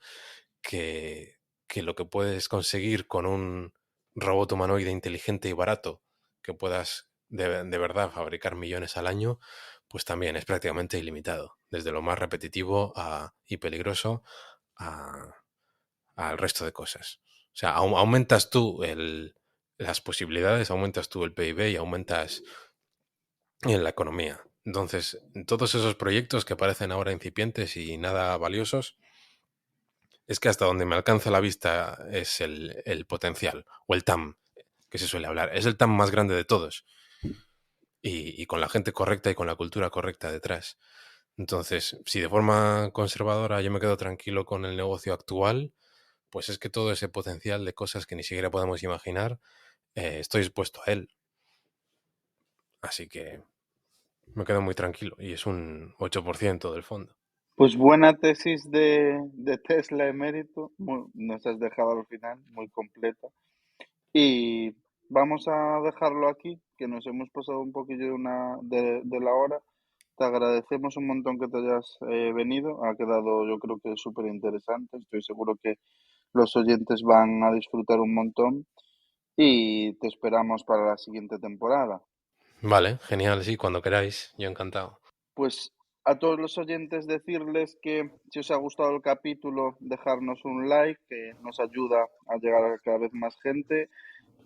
que lo que puedes conseguir con un robot humanoide inteligente y barato, que puedas de verdad fabricar millones al año, pues también es prácticamente ilimitado, desde lo más repetitivo y peligroso al resto de cosas. O sea, aumentas tú las posibilidades, aumentas tú el PIB y aumentas en la economía. Entonces, todos esos proyectos que parecen ahora incipientes y nada valiosos, es que hasta donde me alcanza la vista es el potencial, o el TAM, que se suele hablar. Es el TAM más grande de todos. Y con la gente correcta y con la cultura correcta detrás. Entonces, si de forma conservadora yo me quedo tranquilo con el negocio actual, pues es que todo ese potencial de cosas que ni siquiera podemos imaginar, estoy expuesto a él. Así que me quedo muy tranquilo, y es un 8% del fondo. Pues buena tesis de Tesla emérito, nos has dejado al final, muy completa. Y vamos a dejarlo aquí, que nos hemos pasado un poquillo de la hora. Te agradecemos un montón que te hayas venido, ha quedado yo creo que súper interesante, estoy seguro que los oyentes van a disfrutar un montón y te esperamos para la siguiente temporada. Vale, genial, sí, cuando queráis, yo encantado. Pues a todos los oyentes decirles que si os ha gustado el capítulo, dejarnos un like, que nos ayuda a llegar a cada vez más gente,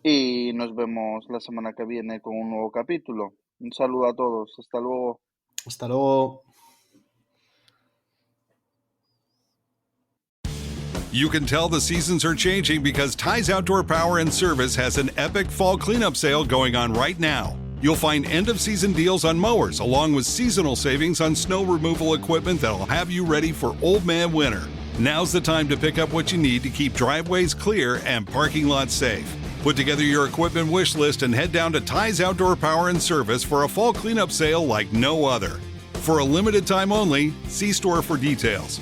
y nos vemos la semana que viene con un nuevo capítulo. Un saludo a todos, hasta luego. Hasta luego. You can tell the seasons are changing because Ty's Outdoor Power and Service has an epic fall cleanup sale going on right now. You'll find end-of-season deals on mowers, along with seasonal savings on snow removal equipment that'll have you ready for old man winter. Now's the time to pick up what you need to keep driveways clear and parking lots safe. Put together your equipment wish list and head down to Ty's Outdoor Power and Service for a fall cleanup sale like no other. For a limited time only, see store for details.